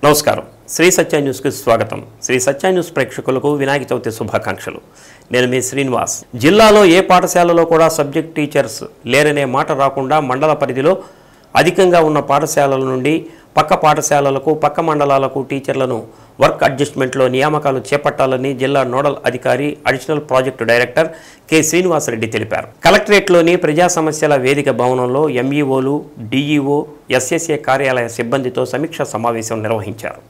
నమస్కారం. శ్రీ సత్య న్యూస్కి స్వాగతం. శ్రీ సత్య న్యూస్ ప్రేక్షకులకు వినాయక చవితి శుభాకాంక్షలు. నేను మీ శ్రీనివాస్. జిల్లాలో ఏ పాఠశాలలో కూడా సబ్జెక్ట్ టీచర్స్ లేరనే మాట రాకుండా మండల పరిధిలో అధికంగా ఉన్న పాఠశాలల నుండి పక్క పాఠశాలలకు పక్క మండలాలకు టీచర్లను వర్క్ అడ్జస్ట్మెంట్లో నియామకాలు చేపట్టాలని జిల్లా నోడల్ అధికారి additional project director K Srinivasa Reddy తెలిపారు. కలెక్టరేట్లోని ప్రజా సమస్యల వేదిక భవనంలో ఎంఈఓలు, డిఈఓ, ఎస్ఎస్ఏ కార్యాలయ సిబ్బందితో సమీక్షా సమావేశం నిర్వహించారు.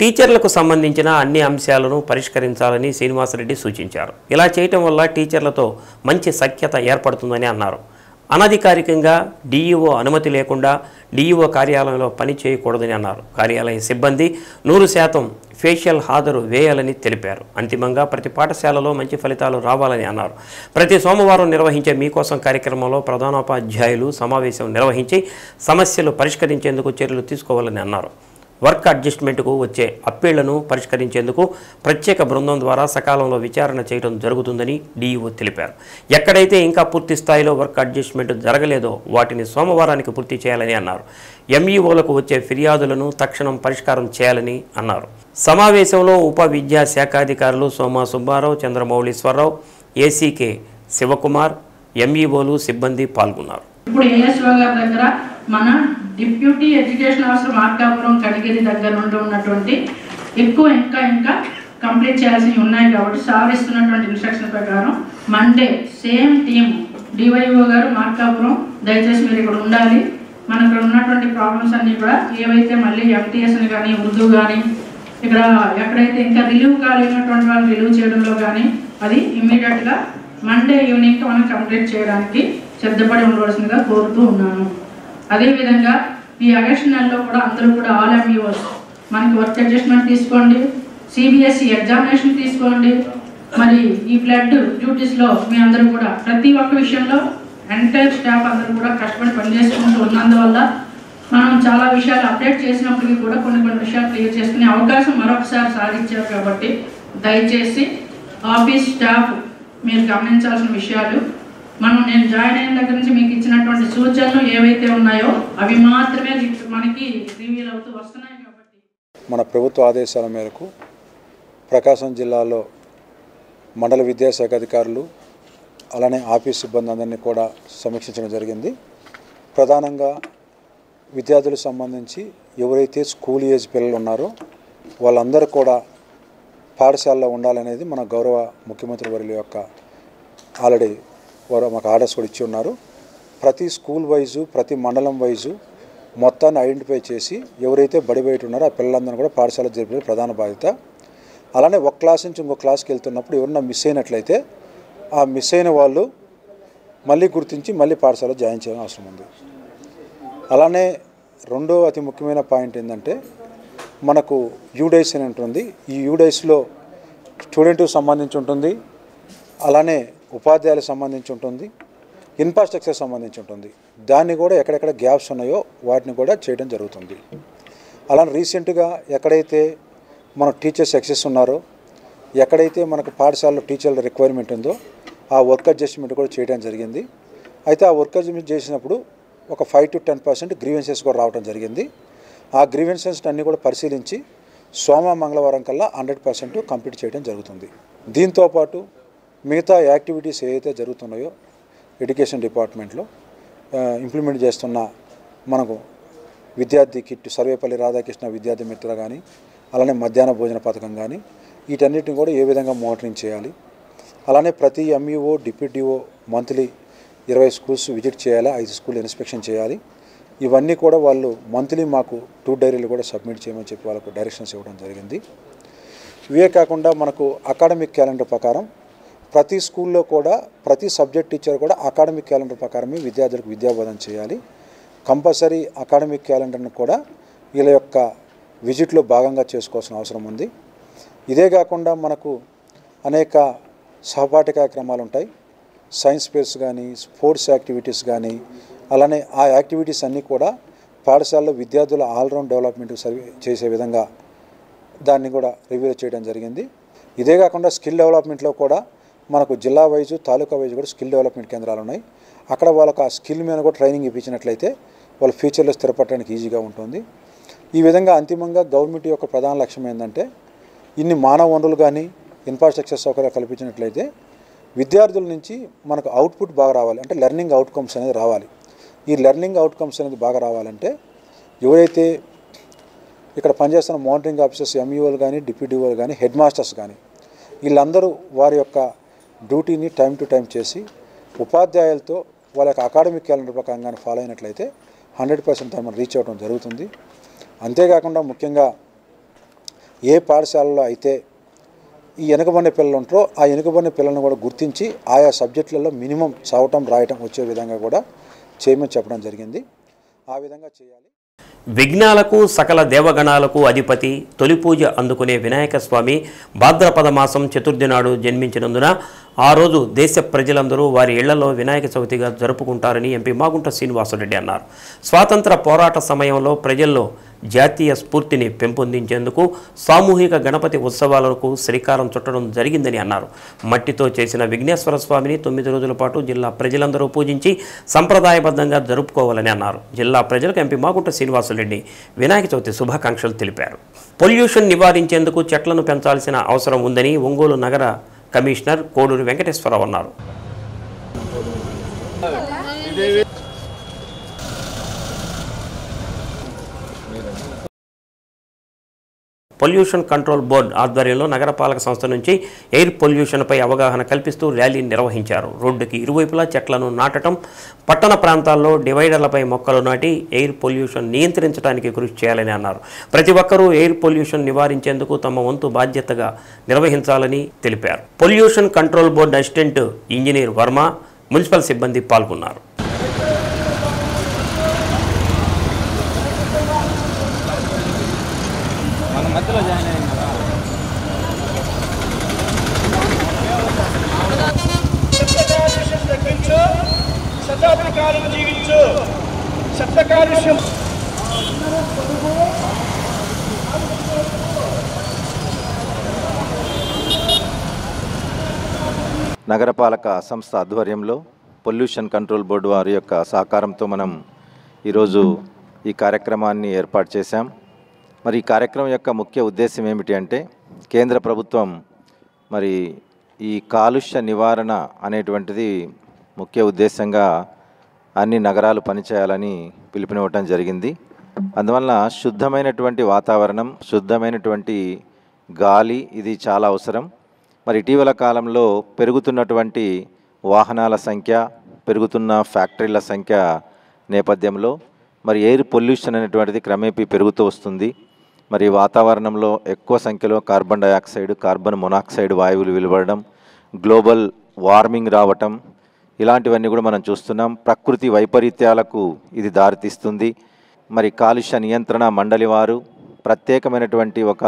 టీచర్లకు సంబంధించిన అన్ని అంశాలను పరిష్కరించాలని శ్రీనివాసరెడ్డి సూచించారు. ఇలా చేయటం వల్ల టీచర్లతో మంచి సఖ్యత ఏర్పడుతుందని అన్నారు. అనధికారికంగా డిఈఓ అనుమతి లేకుండా డిఈఓ కార్యాలయంలో పని చేయకూడదని అన్నారు. కార్యాలయ సిబ్బంది 100% ఫేషియల్ హాజరు వేయాలని తెలిపారు. అంతిమంగా ప్రతి పాఠశాలలో మంచి ఫలితాలు రావాలని అన్నారు. ప్రతి సోమవారం నిర్వహించే మీకోసం కార్యక్రమంలో ప్రధానోపాధ్యాయులు సమావేశం నిర్వహించి సమస్యలు పరిష్కరించేందుకు చర్యలు తీసుకోవాలని అన్నారు. వర్క్ అడ్జస్ట్మెంట్కు వచ్చే అప్పీళ్లను పరిష్కరించేందుకు ప్రత్యేక బృందం ద్వారా సకాలంలో విచారణ చేయడం జరుగుతుందని డిఈఓ తెలిపారు. ఎక్కడైతే ఇంకా పూర్తి స్థాయిలో వర్క్ అడ్జస్ట్మెంట్ జరగలేదో వాటిని సోమవారానికి పూర్తి చేయాలని అన్నారు. ఎంఈఓలకు వచ్చే ఫిర్యాదులను తక్షణం పరిష్కారం చేయాలని అన్నారు. సమావేశంలో ఉప విద్యా శాఖాధికారులు సోమా సుబ్బారావు, చంద్రమౌళీశ్వరరావు, ఏసీకే శివకుమార్, ఎంఈఓలు, సిబ్బంది పాల్గొన్నారు. ఇప్పుడు ఏఎస్ఓ గారి దగ్గర మన deputy education officer Markapuram Kadigiri దగ్గర నుండి ఉన్నటువంటి ఎక్కువ ఇంకా కంప్లీట్ చేయాల్సినవి ఉన్నాయి కాబట్టి సార్ ఇస్తున్నటువంటి ఇన్స్ట్రక్షన్ ప్రకారం మండే సేమ్ టీమ్ డివైఓ గారు మార్కాపురం దయచేసి మీరు ఇక్కడ ఉండాలి. మన ఇక్కడ ఉన్నటువంటి ప్రాబ్లమ్స్ అన్నీ కూడా ఏవైతే మళ్ళీ ఎంటీఎస్ని కానీ ఉర్దూ కానీ ఇక్కడ ఎక్కడైతే ఇంకా రిలీవ్ కాలేనటువంటి వాళ్ళు రిలీవ్ చేయడంలో కానీ అది ఇమ్మీడియట్గా మండే ఈవినింగ్కి మనం కంప్లీట్ చేయడానికి సిద్ధపడి ఉండవలసిందిగా కోరుతూ ఉన్నాను. అదేవిధంగా ఈ ఆగస్టు నెలలో కూడా అందరూ కూడా ఆల్ ఎంఈఓస్ మనకి వర్క్ అడ్జస్ట్మెంట్ తీసుకోండి, సిబిఎస్ఈ ఎగ్జామినేషన్ తీసుకోండి. మరి ఈ ఫ్లడ్ డ్యూటీస్లో మీ అందరూ కూడా ప్రతి ఒక్క విషయంలో ఎంటైర్ స్టాఫ్ అందరూ కూడా కష్టపడి పనిచేసుకుంటూ ఉన్నందువల్ల మనం చాలా విషయాలు అప్డేట్ చేసినప్పటికీ కూడా కొన్ని విషయాలు క్లియర్ చేసుకునే అవకాశం మరొకసారి సాధించారు. కాబట్టి దయచేసి ఆఫీస్ స్టాఫ్ మీరు గమనించాల్సిన విషయాలు నేను జాయిన్ అయిన దగ్గర నుంచి మీకు ఇచ్చినటువంటి సూచనలు ఏవైతే ఉన్నాయో అవి మాత్రమే మనకి రివీల్ అవుతూ వస్తున్నాయి. కాబట్టి మన ప్రభుత్వ ఆదేశాల మేరకు ప్రకాశం జిల్లాలో మండల విద్యాశాఖ అధికారులు అలానే ఆఫీస్ సిబ్బంది అందరినీ కూడా సమీక్షించడం జరిగింది. ప్రధానంగా విద్యార్థులకు సంబంధించి ఎవరైతే స్కూల్ ఏజ్ పిల్లలు ఉన్నారో వాళ్ళందరూ కూడా పాఠశాలలో ఉండాలనేది మన గౌరవ ముఖ్యమంత్రి వర్యుల యొక్క ఆల్రెడీ వారు మాకు ఆర్డర్స్ కూడా ఇచ్చి ఉన్నారు. ప్రతి స్కూల్ వైజు ప్రతి మండలం వైజు మొత్తాన్ని ఐడెంటిఫై చేసి ఎవరైతే బడి బయట ఉన్నారో ఆ పిల్లలందరూ కూడా పాఠశాల జరిపే ప్రధాన బాధ్యత. అలానే ఒక క్లాస్ నుంచి ఇంకో క్లాస్కి వెళ్తున్నప్పుడు ఎవరన్నా మిస్ అయినట్లయితే ఆ మిస్ అయిన వాళ్ళు మళ్ళీ గుర్తించి మళ్ళీ పాఠశాలలో జాయిన్ చేయడం అవసరం ఉంది. అలానే రెండో అతి ముఖ్యమైన పాయింట్ ఏంటంటే మనకు యూడైస్ అని ఉంటుంది. ఈ యూడైస్లో స్టూడెంట్కి సంబంధించి ఉంటుంది, అలానే ఉపాధ్యాయులకు సంబంధించి ఉంటుంది, ఇన్ఫ్రాస్ట్రక్చర్ సంబంధించి ఉంటుంది. దాన్ని కూడా ఎక్కడెక్కడ గ్యాప్స్ ఉన్నాయో వాటిని కూడా చేయడం జరుగుతుంది. అలానే రీసెంట్గా ఎక్కడైతే మన టీచర్స్ ఎక్సెస్ ఉన్నారో ఎక్కడైతే మనకు పాఠశాలలో టీచర్ల రిక్వైర్మెంట్ ఉందో ఆ వర్క్ అడ్జస్ట్మెంట్ కూడా చేయడం జరిగింది. అయితే ఆ వర్క్ అడ్జస్ట్మెంట్ చేసినప్పుడు ఒక 5 to 10% గ్రీవెన్సెస్ కూడా రావడం జరిగింది. ఆ గ్రీవెన్సెస్ అన్నీ కూడా పరిశీలించి మంగళవారం కల్లా 100% కంప్లీట్ చేయడం జరుగుతుంది. దీంతోపాటు మిగతా యాక్టివిటీస్ ఏవైతే జరుగుతున్నాయో ఎడ్యుకేషన్ డిపార్ట్మెంట్లో ఇంప్లిమెంట్ చేస్తున్న మనకు విద్యార్థి కిట్, సర్వేపల్లి రాధాకృష్ణ విద్యార్థి మిత్ర కానీ అలానే మధ్యాహ్న భోజన పథకం కానీ వీటన్నిటిని కూడా ఏ విధంగా మానిటరింగ్ చేయాలి. అలానే ప్రతి ఎంఈఓ డిప్యూటీఓ మంత్లీ 20 స్కూల్స్ విజిట్ చేయాలి, 5 స్కూల్ ఇన్స్పెక్షన్ చేయాలి. ఇవన్నీ కూడా వాళ్ళు మంత్లీ మాకు 2 డైరీలు కూడా సబ్మిట్ చేయమని చెప్పి వాళ్ళకు డైరెక్షన్స్ ఇవ్వడం జరిగింది. ఇవే కాకుండా మనకు అకాడమిక్ క్యాలెండర్ ప్రకారం ప్రతి స్కూల్లో కూడా ప్రతి సబ్జెక్ట్ టీచర్ కూడా అకాడమిక్ క్యాలెండర్ ప్రకారమే విద్యార్థులకు విద్యాబోధన చేయాలి. కంపల్సరీ అకాడమిక్ క్యాలెండర్ను కూడా వీళ్ళ యొక్క విజిట్లో భాగంగా చేసుకోవాల్సిన అవసరం ఉంది. ఇదే కాకుండా మనకు అనేక సహపాఠ్య కార్యక్రమాలు ఉంటాయి. సైన్స్ ఫేర్స్ కానీ స్పోర్ట్స్ యాక్టివిటీస్ కానీ అలానే ఆ యాక్టివిటీస్ అన్నీ కూడా పాఠశాలలో విద్యార్థుల ఆల్రౌండ్ డెవలప్మెంట్ చేసే విధంగా దాన్ని కూడా రివ్యూ చేయడం జరిగింది. ఇదే కాకుండా స్కిల్ డెవలప్మెంట్లో కూడా మనకు జిల్లా వైజు తాలూకా వైజు కూడా స్కిల్ డెవలప్మెంట్ కేంద్రాలు ఉన్నాయి. అక్కడ వాళ్ళకు ఆ స్కిల్ మీద కూడా ట్రైనింగ్ ఇప్పించినట్లయితే వాళ్ళ ఫ్యూచర్లో స్థిరపడడానికి ఈజీగా ఉంటుంది. ఈ విధంగా అంతిమంగా గవర్నమెంట్ యొక్క ప్రధాన లక్ష్యం ఏంటంటే ఇన్ని మానవ వనరులు కానీ ఇన్ఫ్రాస్ట్రక్చర్ సౌకర్యాలు కల్పించినట్లయితే విద్యార్థుల నుంచి మనకు అవుట్పుట్ బాగా రావాలి, అంటే లెర్నింగ్ అవుట్కమ్స్ అనేది రావాలి. ఈ లెర్నింగ్ అవుట్కమ్స్ అనేది బాగా రావాలంటే ఎవరైతే ఇక్కడ పనిచేస్తున్న మానిటరింగ్ ఆఫీసర్స్, ఎంఈఓలు కానీ, డిప్యూటీఓలు కానీ, హెడ్ మాస్టర్స్ కానీ వీళ్ళందరూ వారి యొక్క డ్యూటీని టైం టు టైం చేసి ఉపాధ్యాయులతో వాళ్ళ యొక్క అకాడమిక్ క్యాలెండర్ ప్రకారంగా ఫాలో అయినట్లయితే 100% మనం రీచ్ అవ్వడం జరుగుతుంది. అంతేకాకుండా ముఖ్యంగా ఏ పాఠశాలలో అయితే ఈ వెనుకబడిన పిల్లలు ఉంటారో ఆ వెనుకబడిన పిల్లలను కూడా గుర్తించి ఆయా సబ్జెక్టులలో మినిమం చదవటం రాయటం వచ్చే విధంగా కూడా చేయమని చెప్పడం జరిగింది. ఆ విధంగా చేయాలి. విఘ్నాలకు సకల దేవగణాలకు అధిపతి తొలి పూజ అందుకునే వినాయక స్వామి భాద్రపద మాసం చతుర్థి నాడు జన్మించినందున ఆ రోజు దేశ ప్రజలందరూ వారి ఇళ్లలో వినాయక చవితిగా జరుపుకుంటారని ఎంపీ మాగుంట శ్రీనివాసరెడ్డి అన్నారు. స్వాతంత్ర పోరాట సమయంలో ప్రజల్లో జాతీయ స్ఫూర్తిని పెంపొందించేందుకు సామూహిక గణపతి ఉత్సవాలకు శ్రీకారం చుట్టడం జరిగిందని అన్నారు. మట్టితో చేసిన విఘ్నేశ్వర స్వామిని 9 రోజుల పాటు జిల్లా ప్రజలందరూ పూజించి సంప్రదాయబద్ధంగా జరుపుకోవాలని అన్నారు. జిల్లా ప్రజలకు ఎంపీ మాగుంట శ్రీనివాసరెడ్డి వినాయక చవితి శుభాకాంక్షలు తెలిపారు. పొల్యూషన్ నివారించేందుకు చెట్లను పెంచాల్సిన అవసరం ఉందని ఒంగోలు నగర కమిషనర్ కోడూరు వెంకటేశ్వరరావు అన్నారు. పొల్యూషన్ కంట్రోల్ బోర్డు ఆధ్వర్యంలో నగరపాలక సంస్థ నుంచి ఎయిర్ పొల్యూషన్పై అవగాహన కల్పిస్తూ ర్యాలీ నిర్వహించారు. రోడ్డుకి ఇరువైపులా చెట్లను నాటడం, పట్టణ ప్రాంతాల్లో డివైడర్లపై మొక్కలు నాటి ఎయిర్ పొల్యూషన్ నియంత్రించడానికి కృషి చేయాలని అన్నారు. ప్రతి ఒక్కరూ ఎయిర్ పొల్యూషన్ నివారించేందుకు తమ వంతు బాధ్యతగా నిర్వహించాలని తెలిపారు. Pollution control board assistant engineer Varma, municipal సిబ్బంది పాల్గొన్నారు. మధ్యలో జాయిన్ అయ్యింది కదా. శబ్దకాలుష్యం తగ్గించు, శతాబ్ది కాలం జీవించు. శబ్దకాలుష్యం నగరపాలక సంస్థ ఆధ్వర్యంలో పొల్యూషన్ కంట్రోల్ బోర్డు వారి యొక్క సహకారంతో మనం ఈరోజు ఈ కార్యక్రమాన్ని ఏర్పాటు చేశాం. మరి ఈ కార్యక్రమం యొక్క ముఖ్య ఉద్దేశం ఏమిటి అంటే, కేంద్ర ప్రభుత్వం మరి ఈ కాలుష్య నివారణ అనేటువంటిది ముఖ్య ఉద్దేశంగా అన్ని నగరాలు పనిచేయాలని పిలుపునివ్వటం జరిగింది. అందువల్ల శుద్ధమైనటువంటి వాతావరణం, శుద్ధమైనటువంటి గాలి ఇది చాలా అవసరం. మరి ఇటీవల కాలంలో పెరుగుతున్నటువంటి వాహనాల సంఖ్య, పెరుగుతున్న ఫ్యాక్టరీల సంఖ్య నేపథ్యంలో మరి ఎయిర్ పొల్యూషన్ అనేటువంటిది క్రమేపీ పెరుగుతూ వస్తుంది. మరి వాతావరణంలో ఎక్కువ సంఖ్యలో కార్బన్ డయాక్సైడ్, కార్బన్ మొనాక్సైడ్ వాయువులు వెలువడడం, గ్లోబల్ వార్మింగ్ రావటం, ఇలాంటివన్నీ కూడా మనం చూస్తున్నాం. ప్రకృతి వైపరీత్యాలకు ఇది దారితీస్తుంది. మరి కాలుష్య నియంత్రణ మండలి వారు ప్రత్యేకమైనటువంటి ఒక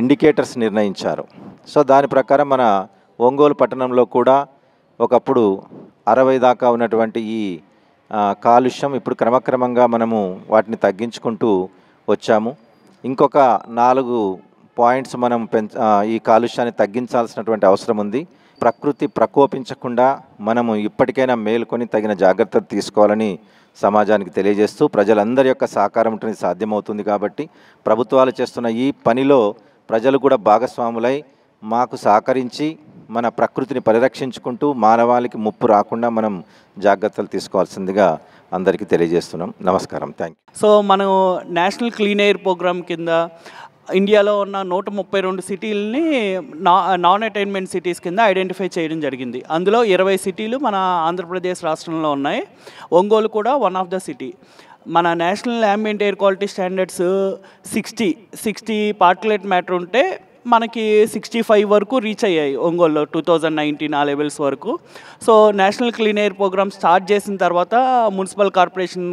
ఇండికేటర్స్ నిర్ణయించారు. సో దాని ప్రకారం మన ఒంగోలు పట్టణంలో కూడా ఒకప్పుడు 60 దాకా ఉన్నటువంటి ఈ కాలుష్యం ఇప్పుడు క్రమక్రమంగా మనము వాటిని తగ్గించుకుంటూ వచ్చాము. ఇంకొక 4 పాయింట్స్ మనం ఈ కాలుష్యాన్ని తగ్గించాల్సినటువంటి అవసరం ఉంది. ప్రకృతి ప్రకోపించకుండా మనము ఇప్పటికైనా మేలుకొని తగిన జాగ్రత్తలు తీసుకోవాలని సమాజానికి తెలియజేస్తూ, ప్రజలందరి యొక్క సహకారం ఉంటుంది సాధ్యమవుతుంది. కాబట్టి ప్రభుత్వాలు చేస్తున్న ఈ పనిలో ప్రజలు కూడా భాగస్వాములై మాకు సహకరించి మన ప్రకృతిని పరిరక్షించుకుంటూ మానవాళికి ముప్పు రాకుండా మనం జాగ్రత్తలు తీసుకోవాల్సిందిగా అందరికీ తెలియజేస్తున్నాం. నమస్కారం, థ్యాంక్ యూ. సో మనం నేషనల్ క్లీన్ ఎయిర్ ప్రోగ్రామ్ కింద ఇండియాలో ఉన్న 132 సిటీలని నాన్ అటైన్మెంట్ సిటీస్ కింద ఐడెంటిఫై చేయడం జరిగింది. అందులో 20 సిటీలు మన ఆంధ్రప్రదేశ్ రాష్ట్రంలో ఉన్నాయి. ఒంగోలు కూడా వన్ ఆఫ్ ద సిటీ. మన national ambient air quality standards 60 particulate matter ఉంటే మనకి 65 వరకు రీచ్ అయ్యాయి ఒంగోలులో 2019 ఆ లెవెల్స్ వరకు. So national clean air programme start చేసిన తర్వాత మున్సిపల్ కార్పొరేషన్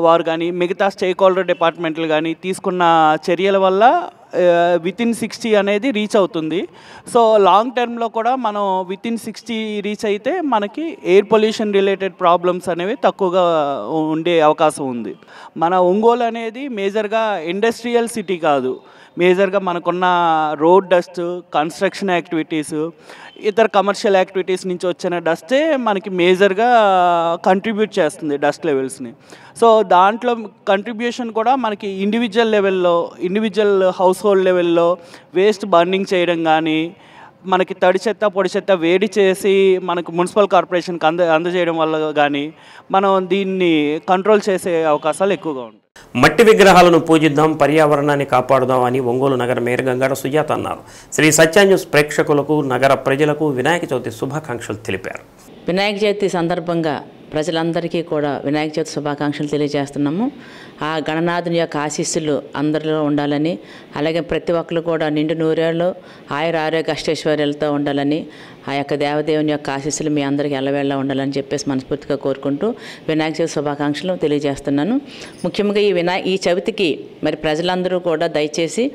వారు కానీ మిగతా స్టేక్ హోల్డర్ డిపార్ట్మెంట్లు కానీ తీసుకున్న చర్యల వల్ల వితిన్ 60 అనేది రీచ్ అవుతుంది. సో లాంగ్ టర్మ్లో కూడా మనం వితిన్ 60 రీచ్ అయితే మనకి ఎయిర్ పొల్యూషన్ రిలేటెడ్ ప్రాబ్లమ్స్ అనేవి తక్కువగా ఉండే అవకాశం ఉంది. మన ఒంగోలు అనేది మేజర్గా ఇండస్ట్రియల్ సిటీ కాదు. మేజర్గా మనకున్న రోడ్ డస్ట్, కన్స్ట్రక్షన్ యాక్టివిటీస్, ఇతర కమర్షియల్ యాక్టివిటీస్ నుంచి వచ్చిన డస్టే మనకి మేజర్గా కంట్రిబ్యూట్ చేస్తుంది డస్ట్ లెవెల్స్ని. సో దాంట్లో కంట్రిబ్యూషన్ కూడా మనకి ఇండివిజువల్ లెవెల్లో, ఇండివిజువల్ హౌస్ హోల్డ్ లెవెల్లో వేస్ట్ బర్నింగ్ చేయడం కానీ, మనకి తడి చెత్త పొడి చెత్త వేడి చేసి మనకు మున్సిపల్ కార్పొరేషన్కి అందజేయడం వల్ల కానీ మనం దీన్ని కంట్రోల్ చేసే అవకాశాలు ఎక్కువగా ఉంటాయి. మట్టి విగ్రహాలను పూజిద్దాం, పర్యావరణాన్ని కాపాడుదాం అని ఒంగోలు నగర మేయర్ గంగాడ సుజాత అన్నారు. శ్రీ సత్య న్యూస్ ప్రేక్షకులకు, నగర ప్రజలకు వినాయక చవితి శుభాకాంక్షలు తెలిపారు. వినాయక చవితి సందర్భంగా ప్రజలందరికీ కూడా వినాయక చవితి శుభాకాంక్షలు తెలియజేస్తున్నాము. ఆ గణనాథుని యొక్క ఆశీస్సులు అందరిలో ఉండాలని, అలాగే ప్రతి ఒక్కరు కూడా నిండు నూరేళ్ళు ఆయుర ఆరోగ్య అష్టైశ్వర్యాలతో ఉండాలని, ఆ యొక్క దేవదేవుని యొక్క ఆశీస్సులు మీ అందరికీ ఎల్లవేళ ఉండాలని చెప్పేసి మనస్ఫూర్తిగా కోరుకుంటూ వినాయక చవితి శుభాకాంక్షలు తెలియజేస్తున్నాను. ముఖ్యంగా ఈ చవితికి మరి ప్రజలందరూ కూడా దయచేసి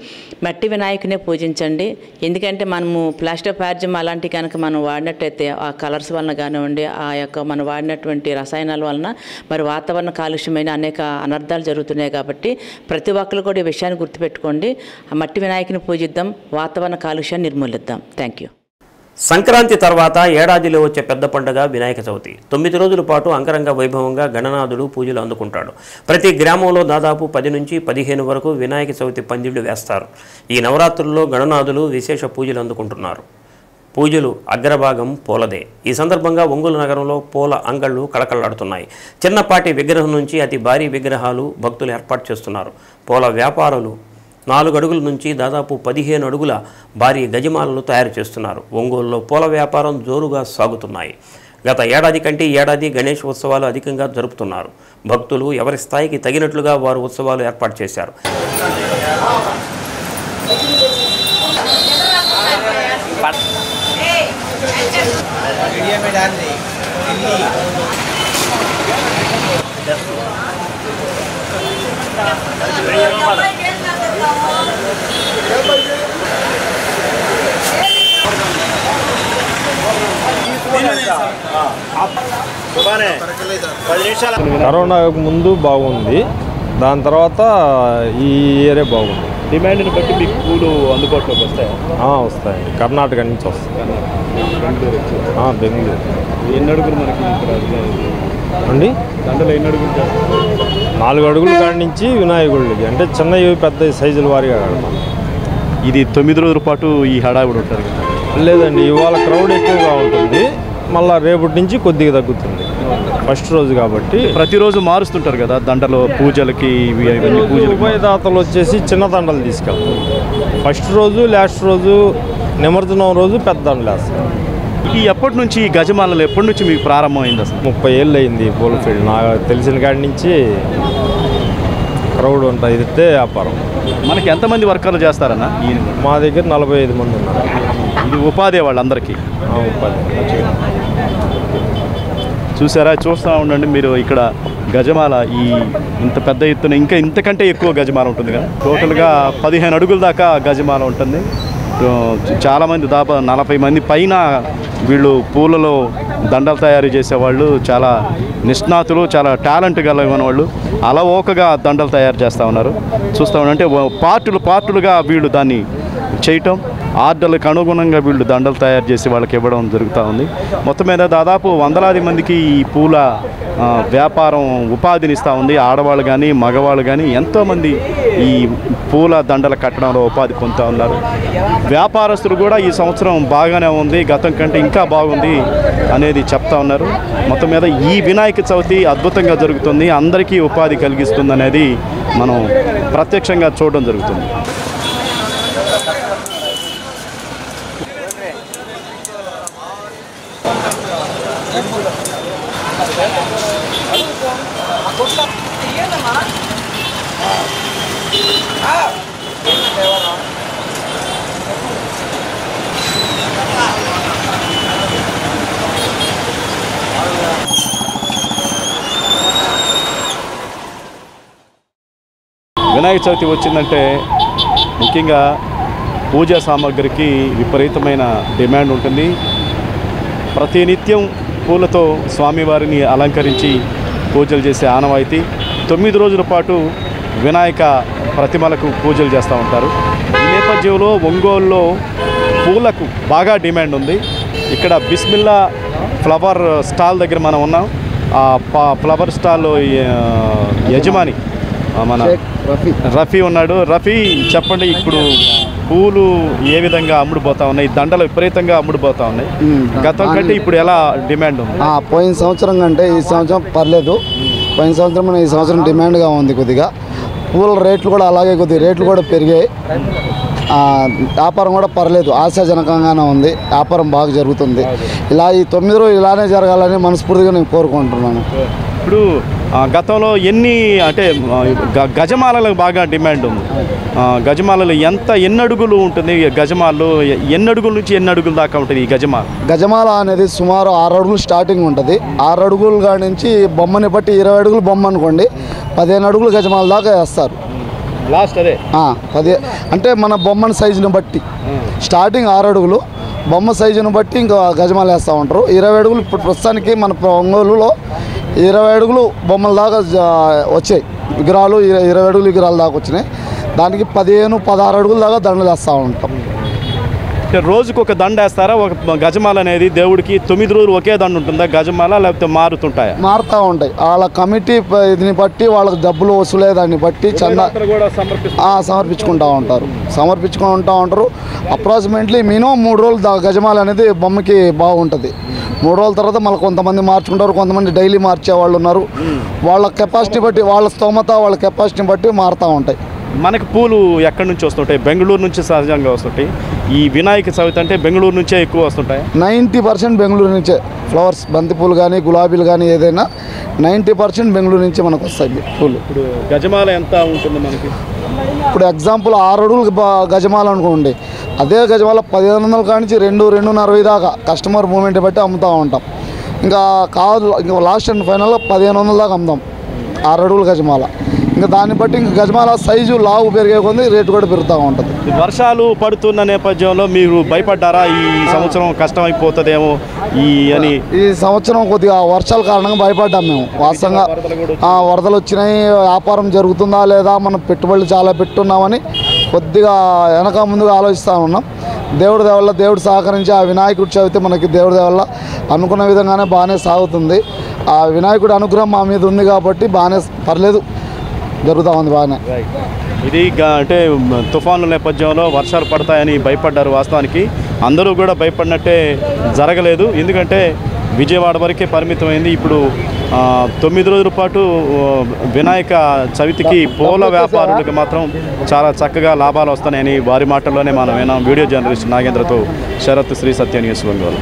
మట్టి వినాయకునే పూజించండి. ఎందుకంటే మనము ప్లాస్టర్ ఆఫ్ ప్యారిజం అలాంటివి కనుక మనం వాడినట్టయితే ఆ కలర్స్ వలన కానివ్వండి, ఆ యొక్క మనం వాడినటువంటి రసాయనాల వలన మరి వాతావరణ కాలుష్యమైన అనేక అనర్థాలు జరుగుతున్నాయి. కాబట్టి ప్రతి ఒక్కరు కూడా ఈ విషయాన్ని గుర్తుపెట్టుకోండి. ఆ మట్టి వినాయకుని పూజిద్దాం, వాతావరణ కాలుష్యాన్ని నిర్మూలిద్దాం. Thank you. సంక్రాంతి తర్వాత ఏడాదిలో వచ్చే పెద్ద పండుగ వినాయక చవితి. 9 రోజుల పాటు అంగరంగ వైభవంగా గణనాథుడు పూజలు అందుకుంటాడు. ప్రతి గ్రామంలో దాదాపు 10 నుంచి 15 వరకు వినాయక చవితి పందిళ్లు వేస్తారు. ఈ నవరాత్రుల్లో గణనాథులు విశేష పూజలు అందుకుంటున్నారు. పూజలు అగ్రభాగం పూలదే. ఈ సందర్భంగా ఒంగోలు నగరంలో పూల అంగళ్ళు కళకళలాడుతున్నాయి. చిన్నపాటి విగ్రహం నుంచి అతి భారీ విగ్రహాలు భక్తులు ఏర్పాటు చేస్తున్నారు. పూల వ్యాపారులు 4 అడుగుల నుంచి దాదాపు 15 అడుగుల భారీ గజమాలను తయారు చేస్తున్నారు. ఒంగోలులో పూల వ్యాపారం జోరుగా సాగుతున్నాయి. గత ఏడాది కంటే ఏడాది గణేష్ ఉత్సవాలు అధికంగా జరుపుతున్నారు. భక్తులు ఎవరి స్థాయికి తగినట్లుగా వారు ఉత్సవాలు ఏర్పాటు చేశారు. కరోనాకు ముందు బాగుంది, దాని తర్వాత ఈ ఇయరే బాగుంది. డిమాండ్ని బట్టి మీకు పూలు అందుబాటులోకి వస్తాయి? వస్తాయండి, కర్ణాటక నుంచి వస్తాయి. బెంగళూరు. ఎన్ని అడుగులు మనకి అండి? దండలు ఎన్ని అడుగులు? 4 అడుగుల కాడి నుంచి వినాయకుడికి, అంటే చిన్నవి పెద్ద సైజుల వారిగా కడతాం. ఇది 9 రోజుల పాటు ఈ హడావిడి ఉంటుంది కదా? లేదండి, ఇవాళ క్రౌడ్ ఎక్కువగా ఉంటుంది, మళ్ళీ రేపటి నుంచి కొద్దిగా తగ్గుతుంది. ఫస్ట్ రోజు కాబట్టి ప్రతిరోజు మారుస్తుంటారు కదా దండలు, పూజలకి ఇవన్నీ. పూజలు ఉభయదాతలు వచ్చేసి చిన్న దండలు తీసుకెళ్తారు. ఫస్ట్ రోజు, లాస్ట్ రోజు, నిమజ్జనం రోజు పెద్ద దండలు వేస్తారు. ఈ ఎప్పటి నుంచి ఈ గజమాలలు ఎప్పటి నుంచి మీకు ప్రారంభమైంది? అసలు 30 ఏళ్ళు అయింది పూల ఫీల్డ్. నాకు తెలిసిన కాడి నుంచి క్రౌడ్ ఉంటుంది, ఇదే వ్యాపారం. మనకి ఎంతమంది వర్కర్లు చేస్తారన్న? మా దగ్గర 45 మంది ఉన్నారు. ఇది ఉపాధి వాళ్ళందరికీ? ఉపాధి. చూసారా, చూస్తూ ఉండండి మీరు. ఇక్కడ గజమాల ఈ ఇంత పెద్ద ఎత్తున, ఇంకా ఇంతకంటే ఎక్కువ గజమాల ఉంటుంది కదా. టోటల్గా 15 అడుగుల దాకా గజమాల ఉంటుంది. చాలామంది దాదాపు 40 మంది పైన వీళ్ళు పూలలో దండలు తయారు చేసేవాళ్ళు. చాలా నిష్ణాతులు, చాలా టాలెంట్ కలిగిన వాళ్ళు. అలవోకగా దండలు తయారు చేస్తూ ఉన్నారు. చూస్తూ ఉండంటే పార్టులుగా వీళ్ళు దాన్ని చేయటం, ఆర్డర్లకు అనుగుణంగా వీళ్ళు దండలు తయారు చేసి వాళ్ళకి ఇవ్వడం జరుగుతూ ఉంది. మొత్తం మీద దాదాపు వందలాది మందికి ఈ పూల వ్యాపారం ఉపాధినిస్తూ ఉంది. ఆడవాళ్ళు కానీ మగవాళ్ళు కానీ ఎంతోమంది ఈ పూల దండల కట్టడంలో ఉపాధి పొందుతూ ఉన్నారు. వ్యాపారస్తులు కూడా ఈ సంవత్సరం బాగానే ఉంది, గతం కంటే ఇంకా బాగుంది అనేది చెప్తా ఉన్నారు. మొత్తం మీద ఈ వినాయక చవితి అద్భుతంగా జరుగుతుంది, అందరికీ ఉపాధి కలిగిస్తుంది అనేది మనం ప్రత్యక్షంగా చూడడం జరుగుతుంది. వినాయక చవితి వచ్చిందంటే ముఖ్యంగా పూజా సామాగ్రికి విపరీతమైన డిమాండ్ ఉంటుంది. ప్రతినిత్యం పూలతో స్వామివారిని అలంకరించి పూజలు చేసే ఆనవాయితీ. 9 రోజుల పాటు వినాయక ప్రతిమలకు పూజలు చేస్తూ ఉంటారు. ఈ నేపథ్యంలో ఒంగోలులో పూలకు బాగా డిమాండ్ ఉంది. ఇక్కడ బిస్మిల్లా ఫ్లవర్ స్టాల్ దగ్గర మనం ఉన్నాం. ఫ్లవర్ స్టాల్ యజమాని మన రఫీ ఉన్నాడు. రఫీ, చెప్పండి, ఇప్పుడు పూలు ఏ విధంగా అమ్ముడుపోతా ఉన్నాయి? దండలు విపరీతంగా అమ్ముడుపోతా ఉన్నాయి. గతం కంటే ఇప్పుడు ఎలా డిమాండ్ ఉంది? పోయిన సంవత్సరం కంటే ఈ సంవత్సరం పర్లేదు. పోయిన సంవత్సరం ఈ సంవత్సరం డిమాండ్గా ఉంది కొద్దిగా. పూల రేట్లు కూడా అలాగే కొద్దిగా రేట్లు కూడా పెరిగాయి. వ్యాపారం కూడా పర్లేదు, ఆశాజనకంగానే ఉంది. వ్యాపారం బాగా జరుగుతుంది. ఇలా ఈ 9 రోజులు ఇలానే జరగాలని మనస్ఫూర్తిగా నేను కోరుకుంటున్నాను. ఇప్పుడు గతంలో అంటే గజమాలకు బాగా డిమాండ్ ఉంది. గజమాలలో ఎన్ని అడుగులు ఉంటుంది? గజమాలు ఎన్ని అడుగుల నుంచి ఎన్ని అడుగుల దాకా ఉంటుంది ఈ గజమాల? గజమాల అనేది సుమారు 6 అడుగులు స్టార్టింగ్ ఉంటుంది. 6 అడుగుల కాడి నుంచి బొమ్మని బట్టి 20 అడుగులు బొమ్మ అనుకోండి, 15 అడుగులు గజమాల దాకా వేస్తారు. లాస్ట్ అదే 10 అంటే మన బొమ్మని సైజుని బట్టి స్టార్టింగ్ 6 అడుగులు, బొమ్మ సైజుని బట్టి ఇంకా గజమాలు వేస్తూ ఉంటారు. 20 అడుగులు ఇప్పుడు ప్రస్తుతానికి మన ఒంగోలులో 20 అడుగులు బొమ్మల దాకా వచ్చాయి. విగ్రహాలు 20 అడుగులు విగ్రహాల దాకా వచ్చినాయి. దానికి 15-16 అడుగుల దాకా దండలు వేస్తూ ఉంటాం. రోజుకు ఒక దండ వేస్తారా? ఒక గజమాల అనేది దేవుడికి 9 రోజులు ఒకే దండ ఉంటుందా గజమాల, లేకపోతే మారుతుంటాయా? మారుతూ ఉంటాయి. వాళ్ళ కమిటీ దీన్ని బట్టి వాళ్ళకి డబ్బులు వసూలే దాన్ని బట్టి చందా సమర్పించుకుంటూ ఉంటారు. అప్రాక్సిమేట్లీ మినిమం 3 రోజులు గజమాల అనేది బొమ్మకి బాగుంటుంది. 3 రోజుల తర్వాత మళ్ళీ కొంతమంది మార్చుకుంటారు, కొంతమంది డైలీ మార్చే వాళ్ళు ఉన్నారు. వాళ్ళ కెపాసిటీ బట్టి, వాళ్ళ స్తోమత, వాళ్ళ కెపాసిటీని బట్టి మారుతూ ఉంటాయి. మనకు పూలు ఎక్కడి నుంచి వస్తుంటాయి? బెంగళూరు నుంచి సహజంగా వస్తుంటాయి. ఈ వినాయక చవితి అంటే బెంగళూరు నుంచే ఎక్కువ వస్తుంటాయి. 90% బెంగళూరు నుంచే. ఫ్లవర్స్, బంతిపూలు కానీ గులాబీలు కానీ ఏదైనా 90% బెంగళూరు నుంచి మనకు వస్తాయి పూలు. ఇప్పుడు గజమాల ఎంత ఉంటుంది మనకి? ఇప్పుడు ఎగ్జాంపుల్ 6 అడుగులు గజమాల అనుకోండి, అదే గజమాల 1500 కాడి నుంచి 2-2.5 దాకా కస్టమర్ మూమెంట్ బట్టి అమ్ముతూ ఉంటాం. ఇంకా లాస్ట్ అండ్ ఫైనల్లో 1500 దాకా అమ్ముతాం 6 అడుగుల గజమాల. ఇంకా దాన్ని బట్టి ఇంకా గజమాల సైజు లావు పెరిగే కొద్ది రేటు కూడా పెరుగుతూ ఉంటుంది. వర్షాలు పడుతున్న నేపథ్యంలో మీరు భయపడ్డారా? ఈ సంవత్సరం కష్టమైపోతుందేమో అని? ఈ సంవత్సరం కొద్దిగా వర్షాల కారణంగా భయపడ్డాం మేము. వాస్తవంగా వరదలు వచ్చినాయి, వ్యాపారం జరుగుతుందా లేదా, మనం పెట్టుబడులు చాలా పెట్టున్నామని కొద్దిగా వెనక ముందుగా ఆలోచిస్తూ ఉన్నాం. దేవుడి దేవల్ల దేవుడు సహకరించి ఆ వినాయకుడి చవితి మనకి దేవుడి దేవల్ల అనుకున్న విధంగానే బాగానే సాగుతుంది. ఆ వినాయకుడి అనుగ్రహం మా మీద ఉంది కాబట్టి బాగానే పర్లేదు, జరుగుతూ ఉంది బాగానే. ఇది అంటే తుఫాను నేపథ్యంలో వర్షాలు పడతాయని భయపడ్డారు. వాస్తవానికి అందరూ కూడా భయపడినట్టే జరగలేదు. ఎందుకంటే విజయవాడ వరకే పరిమితమైంది. ఇప్పుడు 9 రోజుల పాటు వినాయక చవితికి పూల వ్యాపారులకు మాత్రం చాలా చక్కగా లాభాలు వస్తాయని వారి మాటల్లోనే మనం విన్నాం. వీడియో జర్నలిస్ట్ నాగేంద్రతో Sarath, Sri Satya news Ongole.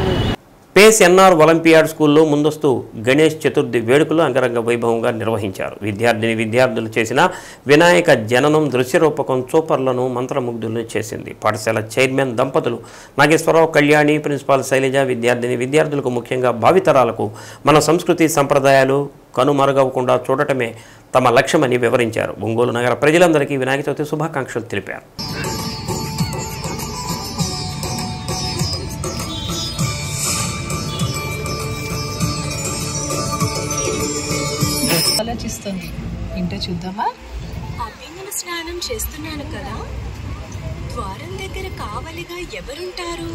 Pace NR Olympiad స్కూల్లో ముందస్తు గణేష్ చతుర్థి వేడుకలు అంగరంగ వైభవంగా నిర్వహించారు. విద్యార్థులు చేసిన వినాయక జననం దృశ్యరూపకం చూపర్లను మంత్రముగ్ధులను చేసింది. పాఠశాల చైర్మన్ దంపతులు నాగేశ్వరరావు, కళ్యాణి, ప్రిన్సిపాల్ శైలజ విద్యార్థులకు ముఖ్యంగా భావితరాలకు మన సంస్కృతి సంప్రదాయాలు కనుమరుగవకుండా చూడటమే తమ లక్ష్యమని వివరించారు. ఒంగోలు నగర ప్రజలందరికీ వినాయక చవితి శుభాకాంక్షలు తెలిపారు. ఆలోచిస్తుంది ఇంటే చూద్దామా? అభ్యంగన స్నానం చేస్తున్నాను కదా, ద్వారం దగ్గర కావలిగా ఎవరుంటారు?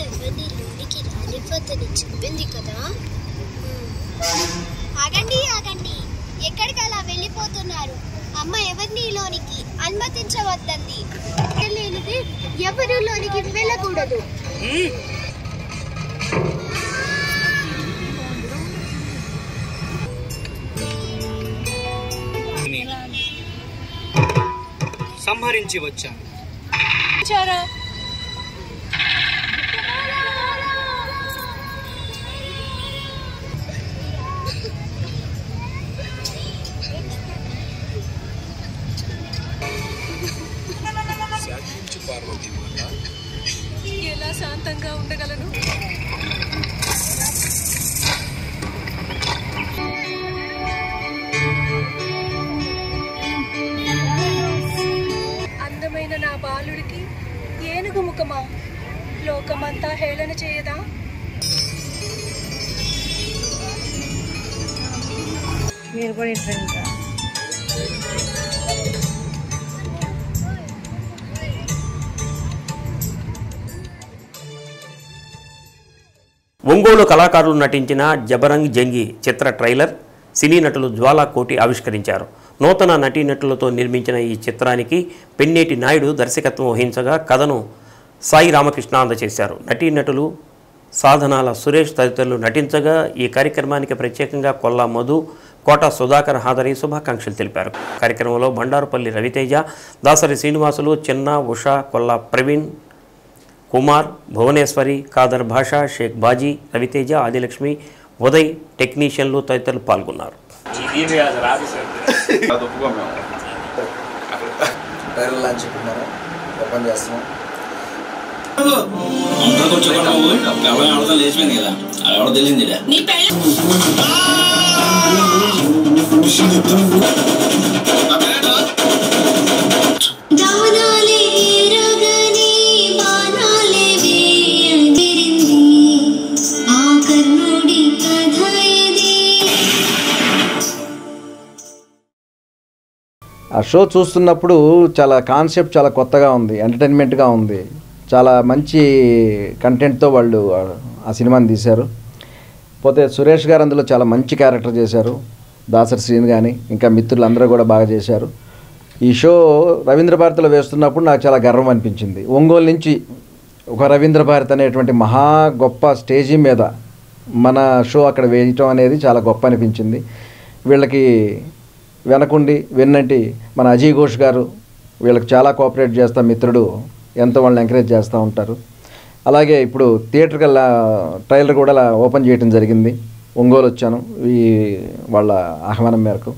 ఎవరిని లోనికి రానివ్వద్దని చెప్పింది కదా. ఆగండి ఆగండి, ఎక్కడికి అలా వెళ్ళిపోతున్నారు? అమ్మ ఎవరిని లోనికి అనుమతించవద్దంది. లేనిది ఎవరు లోనికి వెళ్ళకూడదు. సంహరించి వచ్చాను. ఎలా శాంతంగా ఉండగలను? అందమైన నా బాలుడికి ఏనుగు ముఖమా? లోకమంతా హేళన చేయదా? మీరు కూడా ఇంట్రెస్ట్ ఒంగోలు కళాకారులు నటించిన జబరంగ్ జంగి చిత్ర ట్రైలర్ సినీ నటులు జ్వాలా కోటి ఆవిష్కరించారు. నూతన నటీనటులతో నిర్మించిన ఈ చిత్రానికి పెన్నేటి నాయుడు దర్శకత్వం వహించగా కథను సాయి రామకృష్ణ అందజేశారు. నటీనటులు సాధనాల సురేష్ తదితరులు నటించగా ఈ కార్యక్రమానికి ప్రత్యేకంగా కొల్లా మధు, కోట సుధాకర్ హాజరై శుభాకాంక్షలు తెలిపారు. కార్యక్రమంలో బండారుపల్లి రవితేజ, దాసరి శ్రీనివాసులు, చిన్న, ఉషా, కొల్లా ప్రవీణ్ కుమార్, భువనేశ్వరి, కాదర్ భాషా, షేక్ బాజీ, రవితేజ, ఆదిలక్ష్మి, ఉదయ్, టెక్నీషియన్లు తదితరులు పాల్గొన్నారు. ఆ షో చూస్తున్నప్పుడు చాలా కాన్సెప్ట్ చాలా కొత్తగా ఉంది, ఎంటర్టైన్మెంట్గా ఉంది, చాలా మంచి కంటెంట్తో వాళ్ళు ఆ సినిమాని తీశారు. పోతే సురేష్ గారు అందులో చాలా మంచి క్యారెక్టర్ చేశారు. దాసరి శ్రీని కానీ ఇంకా మిత్రులు అందరూ కూడా బాగా చేశారు. ఈ షో రవీంద్ర భారతిలో వేస్తున్నప్పుడు నాకు చాలా గర్వం అనిపించింది. ఒంగోలు నుంచి ఒక రవీంద్ర భారతి అనేటువంటి మహా గొప్ప స్టేజీ మీద మన షో అక్కడ వేయటం అనేది చాలా గొప్ప అనిపించింది. వీళ్ళకి వెనకుండి వెన్నంటి మన అజయ్ ఘోష్ గారు వీళ్ళకి చాలా కోఆపరేట్ చేస్తా, మిత్రుడు ఎంతో వాళ్ళని ఎంకరేజ్ చేస్తూ ఉంటారు. అలాగే ఇప్పుడు థియేటర్కి ట్రైలర్ కూడా ఓపెన్ చేయడం జరిగింది. ఒంగోలు వచ్చాను ఈ వాళ్ళ ఆహ్వానం మేరకు.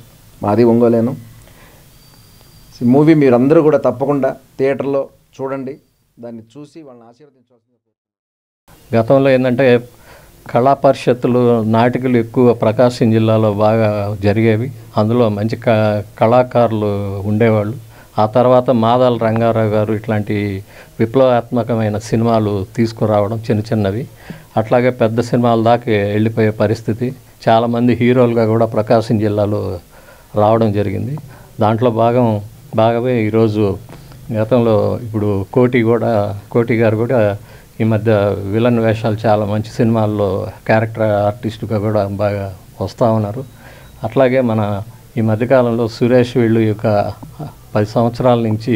మాది ఒంగోలేను. మూవీ మీరందరూ కూడా తప్పకుండా థియేటర్లో చూడండి, దాన్ని చూసి వాళ్ళని ఆశీర్వదించవలసింది. గతంలో ఏంటంటే కళా పరిషత్తులు నాటికలు ఎక్కువ ప్రకాశం జిల్లాలో బాగా జరిగేవి. అందులో మంచి కళాకారులు ఉండేవాళ్ళు. ఆ తర్వాత మాదాల రంగారావు గారు ఇట్లాంటి విప్లవాత్మకమైన సినిమాలు తీసుకురావడం చిన్న చిన్నవి, అట్లాగే పెద్ద సినిమాల దాకా వెళ్ళిపోయే పరిస్థితి. చాలామంది హీరోలుగా కూడా ప్రకాశం జిల్లాలో రావడం జరిగింది. దాంట్లో బాగానే ఈరోజు గతంలో ఇప్పుడు కోటి గారు కూడా ఈ మధ్య విలన్ వేషాలు చాలా మంచి సినిమాల్లో క్యారెక్టర్ ఆర్టిస్టుగా కూడా బాగా వస్తూ ఉన్నారు. అట్లాగే మన ఈ మధ్యకాలంలో సురేష్ వీళ్ళు యొక్క 10 సంవత్సరాల నుంచి